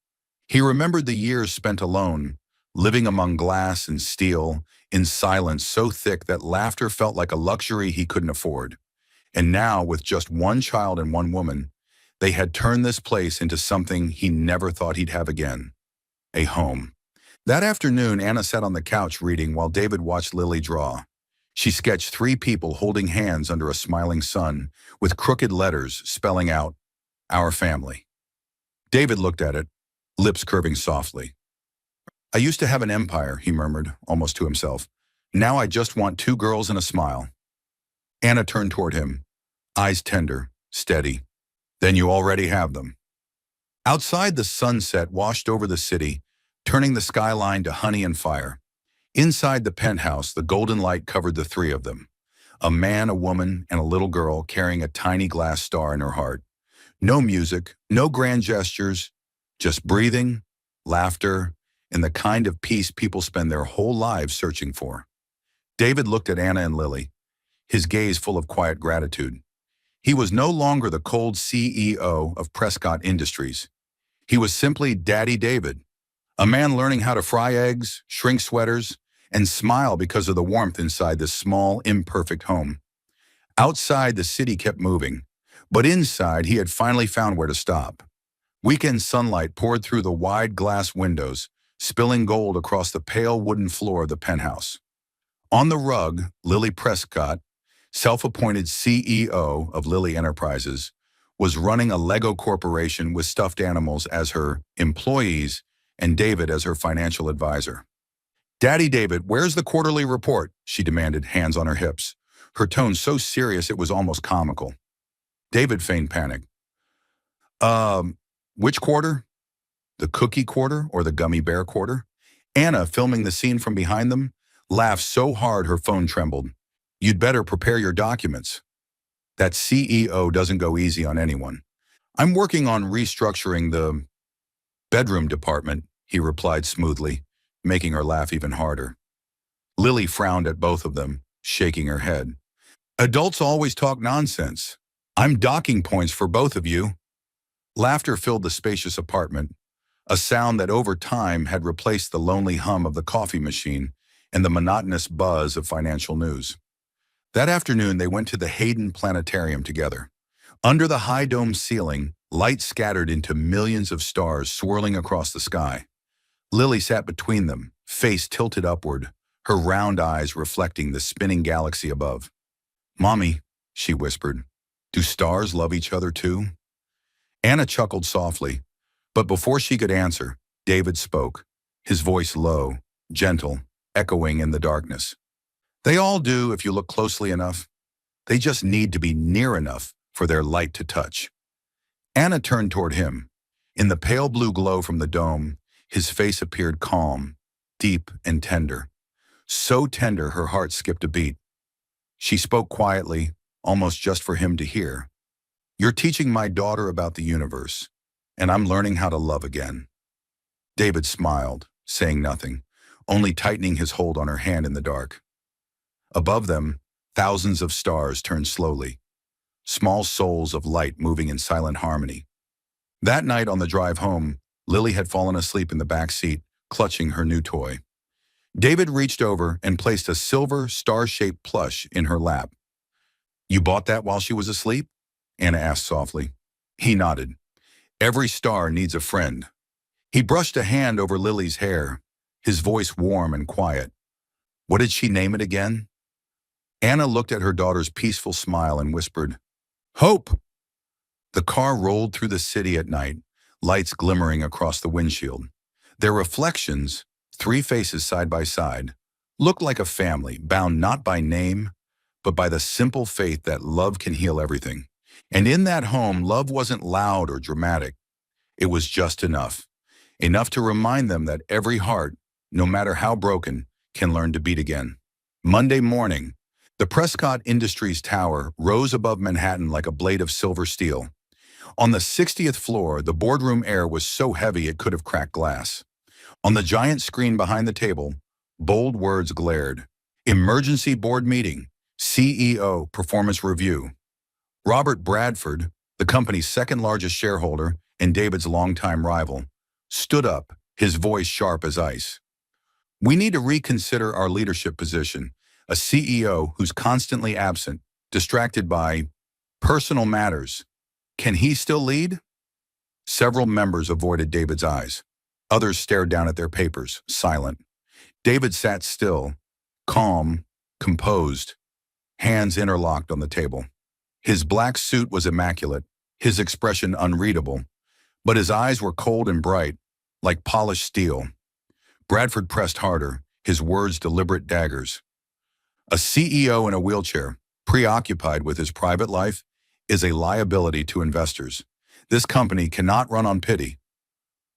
He remembered the years spent alone, living among glass and steel, in silence so thick that laughter felt like a luxury he couldn't afford. And now, with just one child and one woman, they had turned this place into something he never thought he'd have again. A home. That afternoon, Anna sat on the couch reading while David watched Lily draw. She sketched 3 people holding hands under a smiling sun, with crooked letters spelling out, "Our family." David looked at it, lips curving softly. "I used to have an empire," he murmured, almost to himself. "Now I just want 2 girls and a smile." Anna turned toward him, eyes tender, steady. "Then you already have them." Outside, the sunset washed over the city, turning the skyline to honey and fire. Inside the penthouse, the golden light covered the 3 of them. A man, a woman, and a little girl carrying a tiny glass star in her heart. No music, no grand gestures, just breathing, laughter, and the kind of peace people spend their whole lives searching for. David looked at Anna and Lily, his gaze full of quiet gratitude. He was no longer the cold CEO of Prescott Industries. He was simply Daddy David, a man learning how to fry eggs, shrink sweaters, and smile because of the warmth inside this small, imperfect home. Outside, the city kept moving, but inside, he had finally found where to stop. Weekend sunlight poured through the wide glass windows, spilling gold across the pale wooden floor of the penthouse. On the rug, Lily Prescott, self-appointed CEO of Lilly Enterprises, was running a Lego corporation with stuffed animals as her employees and David as her financial advisor. "Daddy David, where's the quarterly report?" she demanded, hands on her hips, her tone so serious it was almost comical. David feigned panic. Which quarter? The cookie quarter or the gummy bear quarter?" Anna, filming the scene from behind them, laughed so hard her phone trembled. "You'd better prepare your documents. That CEO doesn't go easy on anyone." "I'm working on restructuring the bedroom department," he replied smoothly, making her laugh even harder. Lily frowned at both of them, shaking her head. "Adults always talk nonsense. I'm docking points for both of you." Laughter filled the spacious apartment, a sound that over time had replaced the lonely hum of the coffee machine and the monotonous buzz of financial news. That afternoon, they went to the Hayden Planetarium together. Under the high dome ceiling, light scattered into millions of stars swirling across the sky. Lily sat between them, face tilted upward, her round eyes reflecting the spinning galaxy above. "Mommy," she whispered, "do stars love each other too?" Anna chuckled softly, but before she could answer, David spoke, his voice low, gentle, echoing in the darkness. "They all do if you look closely enough. They just need to be near enough for their light to touch." Anna turned toward him. In the pale blue glow from the dome, his face appeared calm, deep and tender. So tender her heart skipped a beat. She spoke quietly, almost just for him to hear. "You're teaching my daughter about the universe, and I'm learning how to love again." David smiled, saying nothing, only tightening his hold on her hand in the dark. Above them, thousands of stars turned slowly, small souls of light moving in silent harmony. That night on the drive home, Lily had fallen asleep in the back seat, clutching her new toy. David reached over and placed a silver, star-shaped plush in her lap. "You bought that while she was asleep?" Anna asked softly. He nodded. "Every star needs a friend." He brushed a hand over Lily's hair, his voice warm and quiet. "What did she name it again?" Anna looked at her daughter's peaceful smile and whispered, "Hope." The car rolled through the city at night, lights glimmering across the windshield. Their reflections, 3 faces side by side, looked like a family bound not by name, but by the simple faith that love can heal everything. And in that home, love wasn't loud or dramatic. It was just enough. Enough to remind them that every heart, no matter how broken, can learn to beat again. Monday morning, the Prescott Industries Tower rose above Manhattan like a blade of silver steel. On the 60th floor, the boardroom air was so heavy it could have cracked glass. On the giant screen behind the table, bold words glared. Emergency board meeting, CEO performance review. Robert Bradford, the company's second largest shareholder and David's longtime rival, stood up, his voice sharp as ice. We need to reconsider our leadership position. A CEO who's constantly absent, distracted by personal matters. Can he still lead? Several members avoided David's eyes. Others stared down at their papers, silent. David sat still, calm, composed, hands interlocked on the table. His black suit was immaculate, his expression unreadable, but his eyes were cold and bright, like polished steel. Bradford pressed harder, his words deliberate daggers. A CEO in a wheelchair, preoccupied with his private life, is a liability to investors. This company cannot run on pity.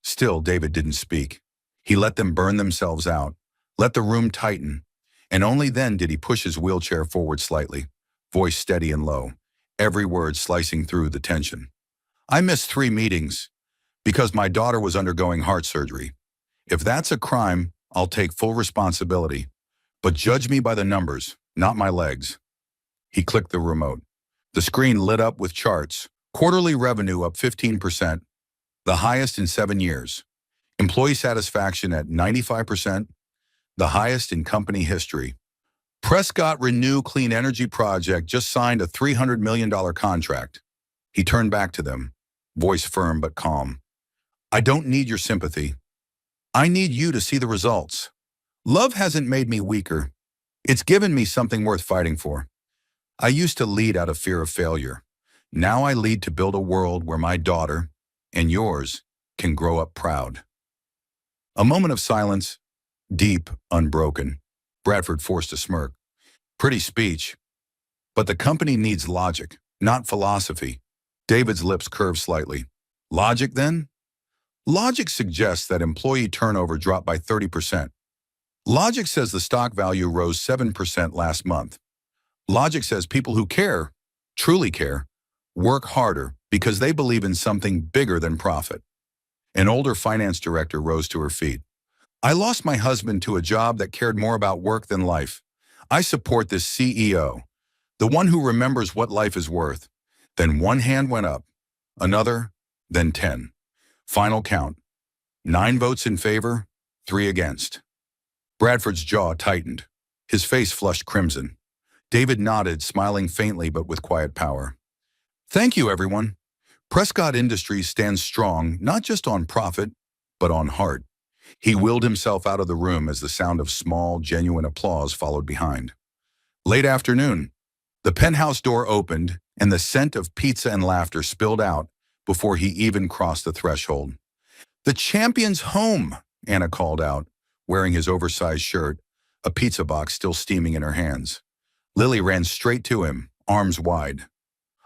Still, David didn't speak. He let them burn themselves out, let the room tighten, and only then did he push his wheelchair forward slightly, voice steady and low, every word slicing through the tension. I missed 3 meetings because my daughter was undergoing heart surgery. If that's a crime, I'll take full responsibility. But judge me by the numbers, not my legs. He clicked the remote. The screen lit up with charts. Quarterly revenue up 15%, the highest in 7 years. Employee satisfaction at 95%, the highest in company history. Prescott Renew Clean Energy Project just signed a $300 million contract. He turned back to them, voice firm but calm. I don't need your sympathy. I need you to see the results. Love hasn't made me weaker. It's given me something worth fighting for. I used to lead out of fear of failure. Now I lead to build a world where my daughter, and yours, can grow up proud. A moment of silence, deep, unbroken. Bradford forced a smirk. Pretty speech. But the company needs logic, not philosophy. David's lips curved slightly. Logic, then? Logic suggests that employee turnover dropped by 30%. Logic says the stock value rose 7% last month. Logic says people who care, truly care, work harder because they believe in something bigger than profit. An older finance director rose to her feet. I lost my husband to a job that cared more about work than life. I support this CEO, the one who remembers what life is worth. Then one hand went up, another, then 10. Final count. 9 votes in favor, 3 against. Bradford's jaw tightened. His face flushed crimson. David nodded, smiling faintly but with quiet power. Thank you, everyone. Prescott Industries stands strong, not just on profit, but on heart. He willed himself out of the room as the sound of small, genuine applause followed behind. Late afternoon, the penthouse door opened and the scent of pizza and laughter spilled out before he even crossed the threshold. The champion's home, Anna called out, wearing his oversized shirt, a pizza box still steaming in her hands. Lily ran straight to him, arms wide.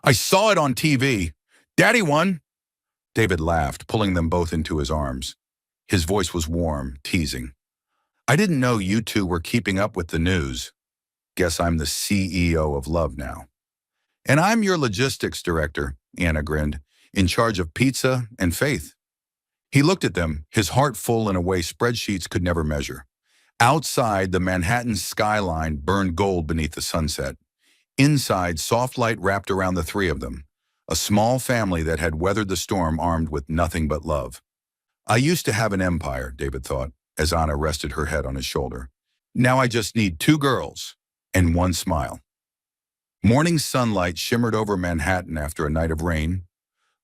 I saw it on TV. Daddy won. David laughed, pulling them both into his arms. His voice was warm, teasing. I didn't know you two were keeping up with the news. Guess I'm the CEO of love now. And I'm your logistics director, Anna grinned, in charge of pizza and faith. He looked at them, his heart full in a way spreadsheets could never measure. Outside, the Manhattan skyline burned gold beneath the sunset. Inside, soft light wrapped around the 3 of them, a small family that had weathered the storm armed with nothing but love. I used to have an empire, David thought, as Anna rested her head on his shoulder. Now I just need 2 girls and 1 smile. Morning sunlight shimmered over Manhattan after a night of rain.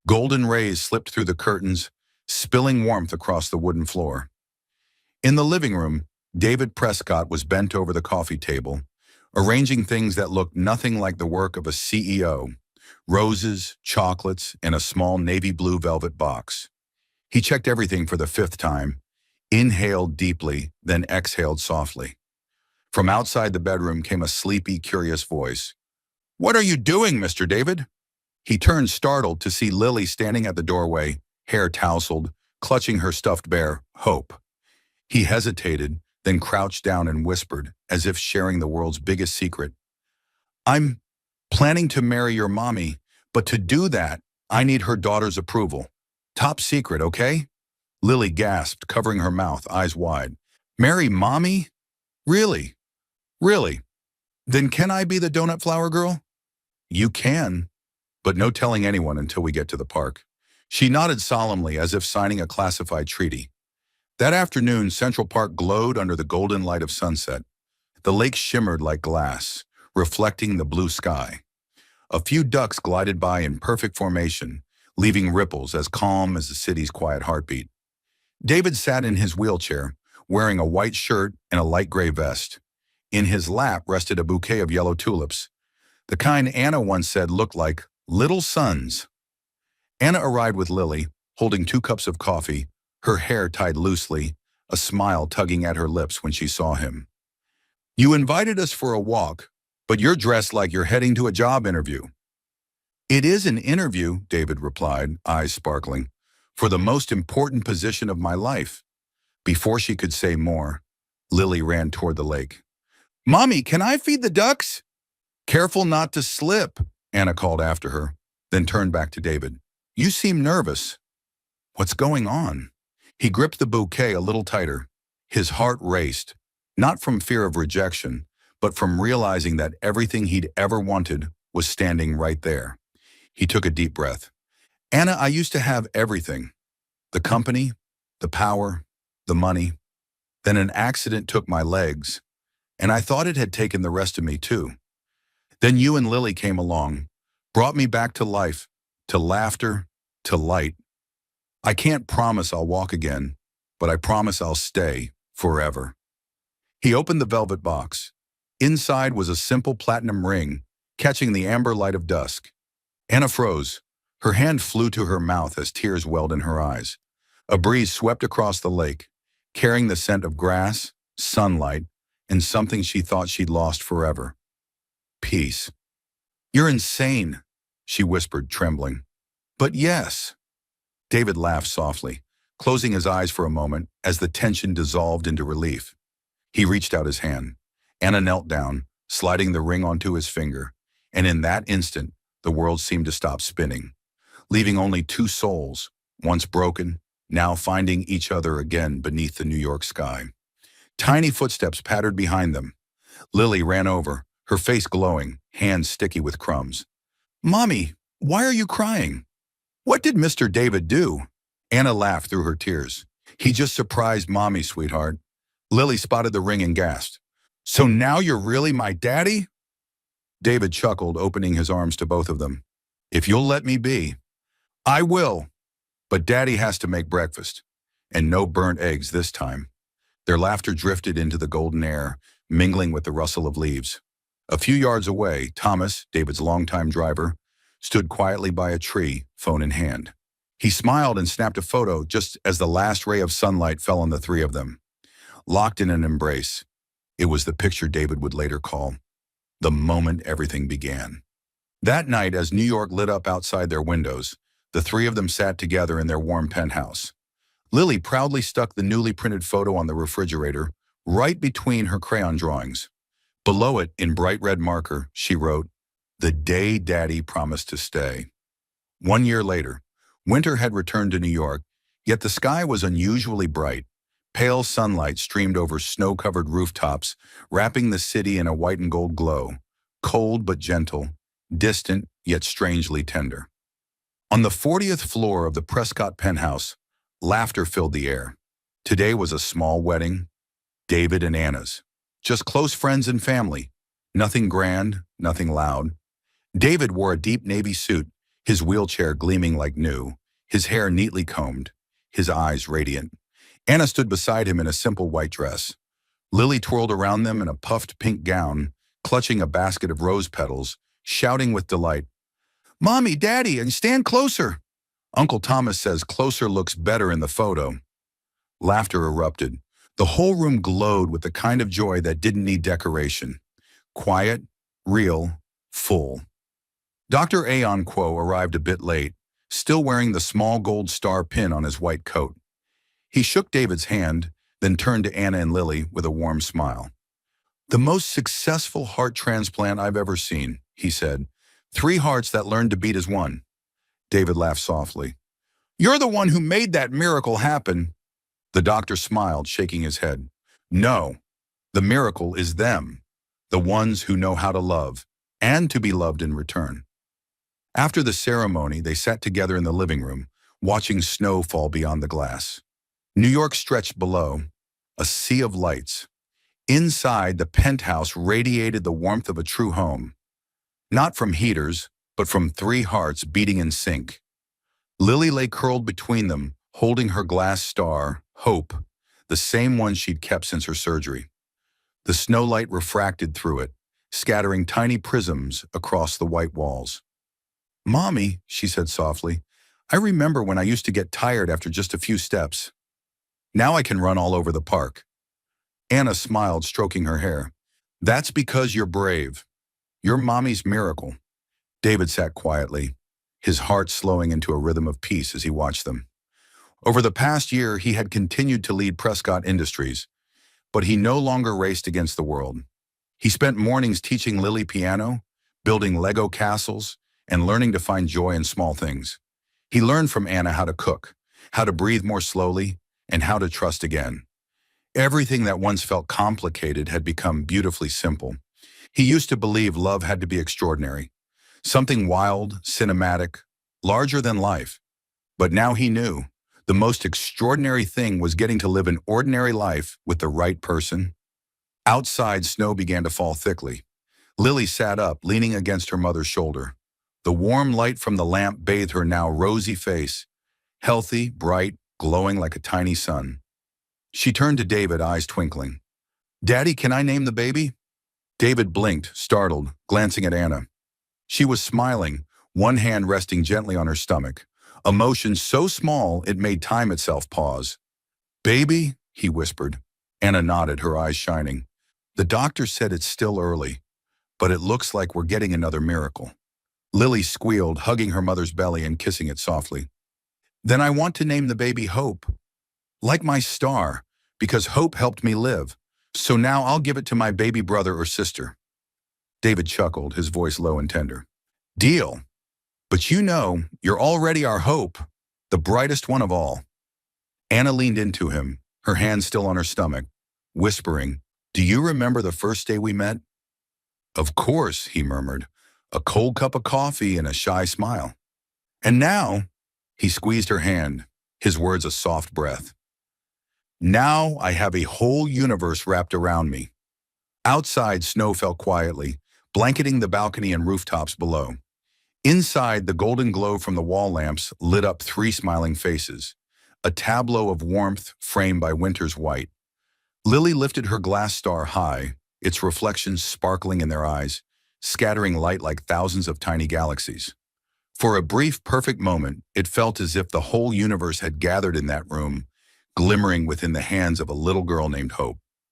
Golden rays slipped through the curtains, spilling warmth across the wooden floor. In the living room, David Prescott was bent over the coffee table, arranging things that looked nothing like the work of a CEO, roses, chocolates, and a small navy blue velvet box. He checked everything for the 5th time, inhaled deeply, then exhaled softly. From outside the bedroom came a sleepy, curious voice. What are you doing, Mr. David? He turned startled to see Lily standing at the doorway, hair tousled, clutching her stuffed bear, Hope. He hesitated, then crouched down and whispered, as if sharing the world's biggest secret. I'm planning to marry your mommy, but to do that, I need her daughter's approval. Top secret, okay? Lily gasped, covering her mouth, eyes wide. Marry mommy? Really? Really? Then can I be the donut flower girl? You can, but no telling anyone until we get to the park. She nodded solemnly as if signing a classified treaty. That afternoon, Central Park glowed under the golden light of sunset. The lake shimmered like glass, reflecting the blue sky. A few ducks glided by in perfect formation, leaving ripples as calm as the city's quiet heartbeat. David sat in his wheelchair, wearing a white shirt and a light gray vest. In his lap rested a bouquet of yellow tulips, the kind Anna once said looked like little suns. Anna arrived with Lily, holding 2 cups of coffee, her hair tied loosely, a smile tugging at her lips when she saw him. You invited us for a walk, but you're dressed like you're heading to a job interview. It is an interview, David replied, eyes sparkling, for the most important position of my life. Before she could say more, Lily ran toward the lake. Mommy, can I feed the ducks? Careful not to slip, Anna called after her, then turned back to David. You seem nervous. What's going on? He gripped the bouquet a little tighter. His heart raced, not from fear of rejection, but from realizing that everything he'd ever wanted was standing right there. He took a deep breath. Anna, I used to have everything. The company, the power, the money. Then an accident took my legs, and I thought it had taken the rest of me too. Then you and Lily came along, brought me back to life, to laughter, to light. I can't promise I'll walk again, but I promise I'll stay forever. He opened the velvet box. Inside was a simple platinum ring, catching the amber light of dusk. Anna froze. Her hand flew to her mouth as tears welled in her eyes. A breeze swept across the lake, carrying the scent of grass, sunlight, and something she thought she'd lost forever. Peace. You're insane, she whispered, trembling. But yes. David laughed softly, closing his eyes for a moment as the tension dissolved into relief. He reached out his hand. Anna knelt down, sliding the ring onto his finger, and in that instant, the world seemed to stop spinning, leaving only 2 souls, once broken, now finding each other again beneath the New York sky. Tiny footsteps pattered behind them. Lily ran over, her face glowing, hands sticky with crumbs. Mommy, why are you crying? What did Mr. David do? Anna laughed through her tears. He just surprised Mommy, sweetheart. Lily spotted the ring and gasped. So now you're really my daddy? David chuckled, opening his arms to both of them. If you'll let me be. I will. But Daddy has to make breakfast. And no burnt eggs this time. Their laughter drifted into the golden air, mingling with the rustle of leaves. A few yards away, Thomas, David's longtime driver, stood quietly by a tree, phone in hand. He smiled and snapped a photo just as the last ray of sunlight fell on the 3 of them. Locked in an embrace, it was the picture David would later call the moment everything began. That night, as New York lit up outside their windows, the 3 of them sat together in their warm penthouse. Lily proudly stuck the newly printed photo on the refrigerator, right between her crayon drawings. Below it, in bright red marker, she wrote, "The day Daddy promised to stay." 1 year later, winter had returned to New York, yet the sky was unusually bright. Pale sunlight streamed over snow-covered rooftops, wrapping the city in a white and gold glow, cold but gentle, distant yet strangely tender. On the 40th floor of the Prescott penthouse, laughter filled the air. Today was a small wedding, David and Anna's. Just close friends and family. Nothing grand, nothing loud. David wore a deep navy suit, his wheelchair gleaming like new, his hair neatly combed, his eyes radiant. Anna stood beside him in a simple white dress. Lily twirled around them in a puffed pink gown, clutching a basket of rose petals, shouting with delight, "Mommy, Daddy, and stand closer!" Uncle Thomas says closer looks better in the photo. Laughter erupted. The whole room glowed with the kind of joy that didn't need decoration. Quiet, real, full. Dr. Aon Quo arrived a bit late, still wearing the small gold star pin on his white coat. He shook David's hand, then turned to Anna and Lily with a warm smile. "The most successful heart transplant I've ever seen," he said. "Three hearts that learned to beat as one." David laughed softly. "You're the one who made that miracle happen." The doctor smiled, shaking his head. "No, the miracle is them, the ones who know how to love and to be loved in return." After the ceremony, they sat together in the living room, watching snow fall beyond the glass. New York stretched below, a sea of lights. Inside, the penthouse radiated the warmth of a true home, not from heaters, but from three hearts beating in sync. Lily lay curled between them, holding her glass star, Hope, the same one she'd kept since her surgery. The snowlight refracted through it, scattering tiny prisms across the white walls. "Mommy," she said softly, "I remember when I used to get tired after just a few steps. Now I can run all over the park." Anna smiled, stroking her hair. "That's because you're brave. You're Mommy's miracle." David sat quietly, his heart slowing into a rhythm of peace as he watched them. Over the past year, he had continued to lead Prescott Industries, but he no longer raced against the world. He spent mornings teaching Lily piano, building Lego castles, and learning to find joy in small things. He learned from Anna how to cook, how to breathe more slowly, and how to trust again. Everything that once felt complicated had become beautifully simple. He used to believe love had to be extraordinary, something wild, cinematic, larger than life. But now he knew the most extraordinary thing was getting to live an ordinary life with the right person. Outside, snow began to fall thickly. Lily sat up, leaning against her mother's shoulder. The warm light from the lamp bathed her now rosy face, healthy, bright, glowing like a tiny sun. She turned to David, eyes twinkling. "Daddy, can I name the baby?" David blinked, startled, glancing at Anna. She was smiling, one hand resting gently on her stomach, a motion so small it made time itself pause. "Baby?" he whispered. Anna nodded, her eyes shining. "The doctor said it's still early, but it looks like we're getting another miracle." Lily squealed, hugging her mother's belly and kissing it softly. "Then I want to name the baby Hope, like my star, because hope helped me live. So now I'll give it to my baby brother or sister." David chuckled, his voice low and tender. "Deal. But you know, you're already our hope, the brightest one of all." Anna leaned into him, her hand still on her stomach, whispering, "Do you remember the first day we met?" "Of course," he murmured, a cold cup of coffee and a shy smile. "And now," he squeezed her hand, his words a soft breath. "Now I have a whole universe wrapped around me." Outside, snow fell quietly, blanketing the balcony and rooftops below. Inside, the golden glow from the wall lamps lit up three smiling faces, a tableau of warmth framed by winter's white. Lily lifted her glass star high, its reflections sparkling in their eyes, scattering light like thousands of tiny galaxies. For a brief, perfect moment, it felt as if the whole universe had gathered in that room, glimmering within the hands of a little girl named Hope.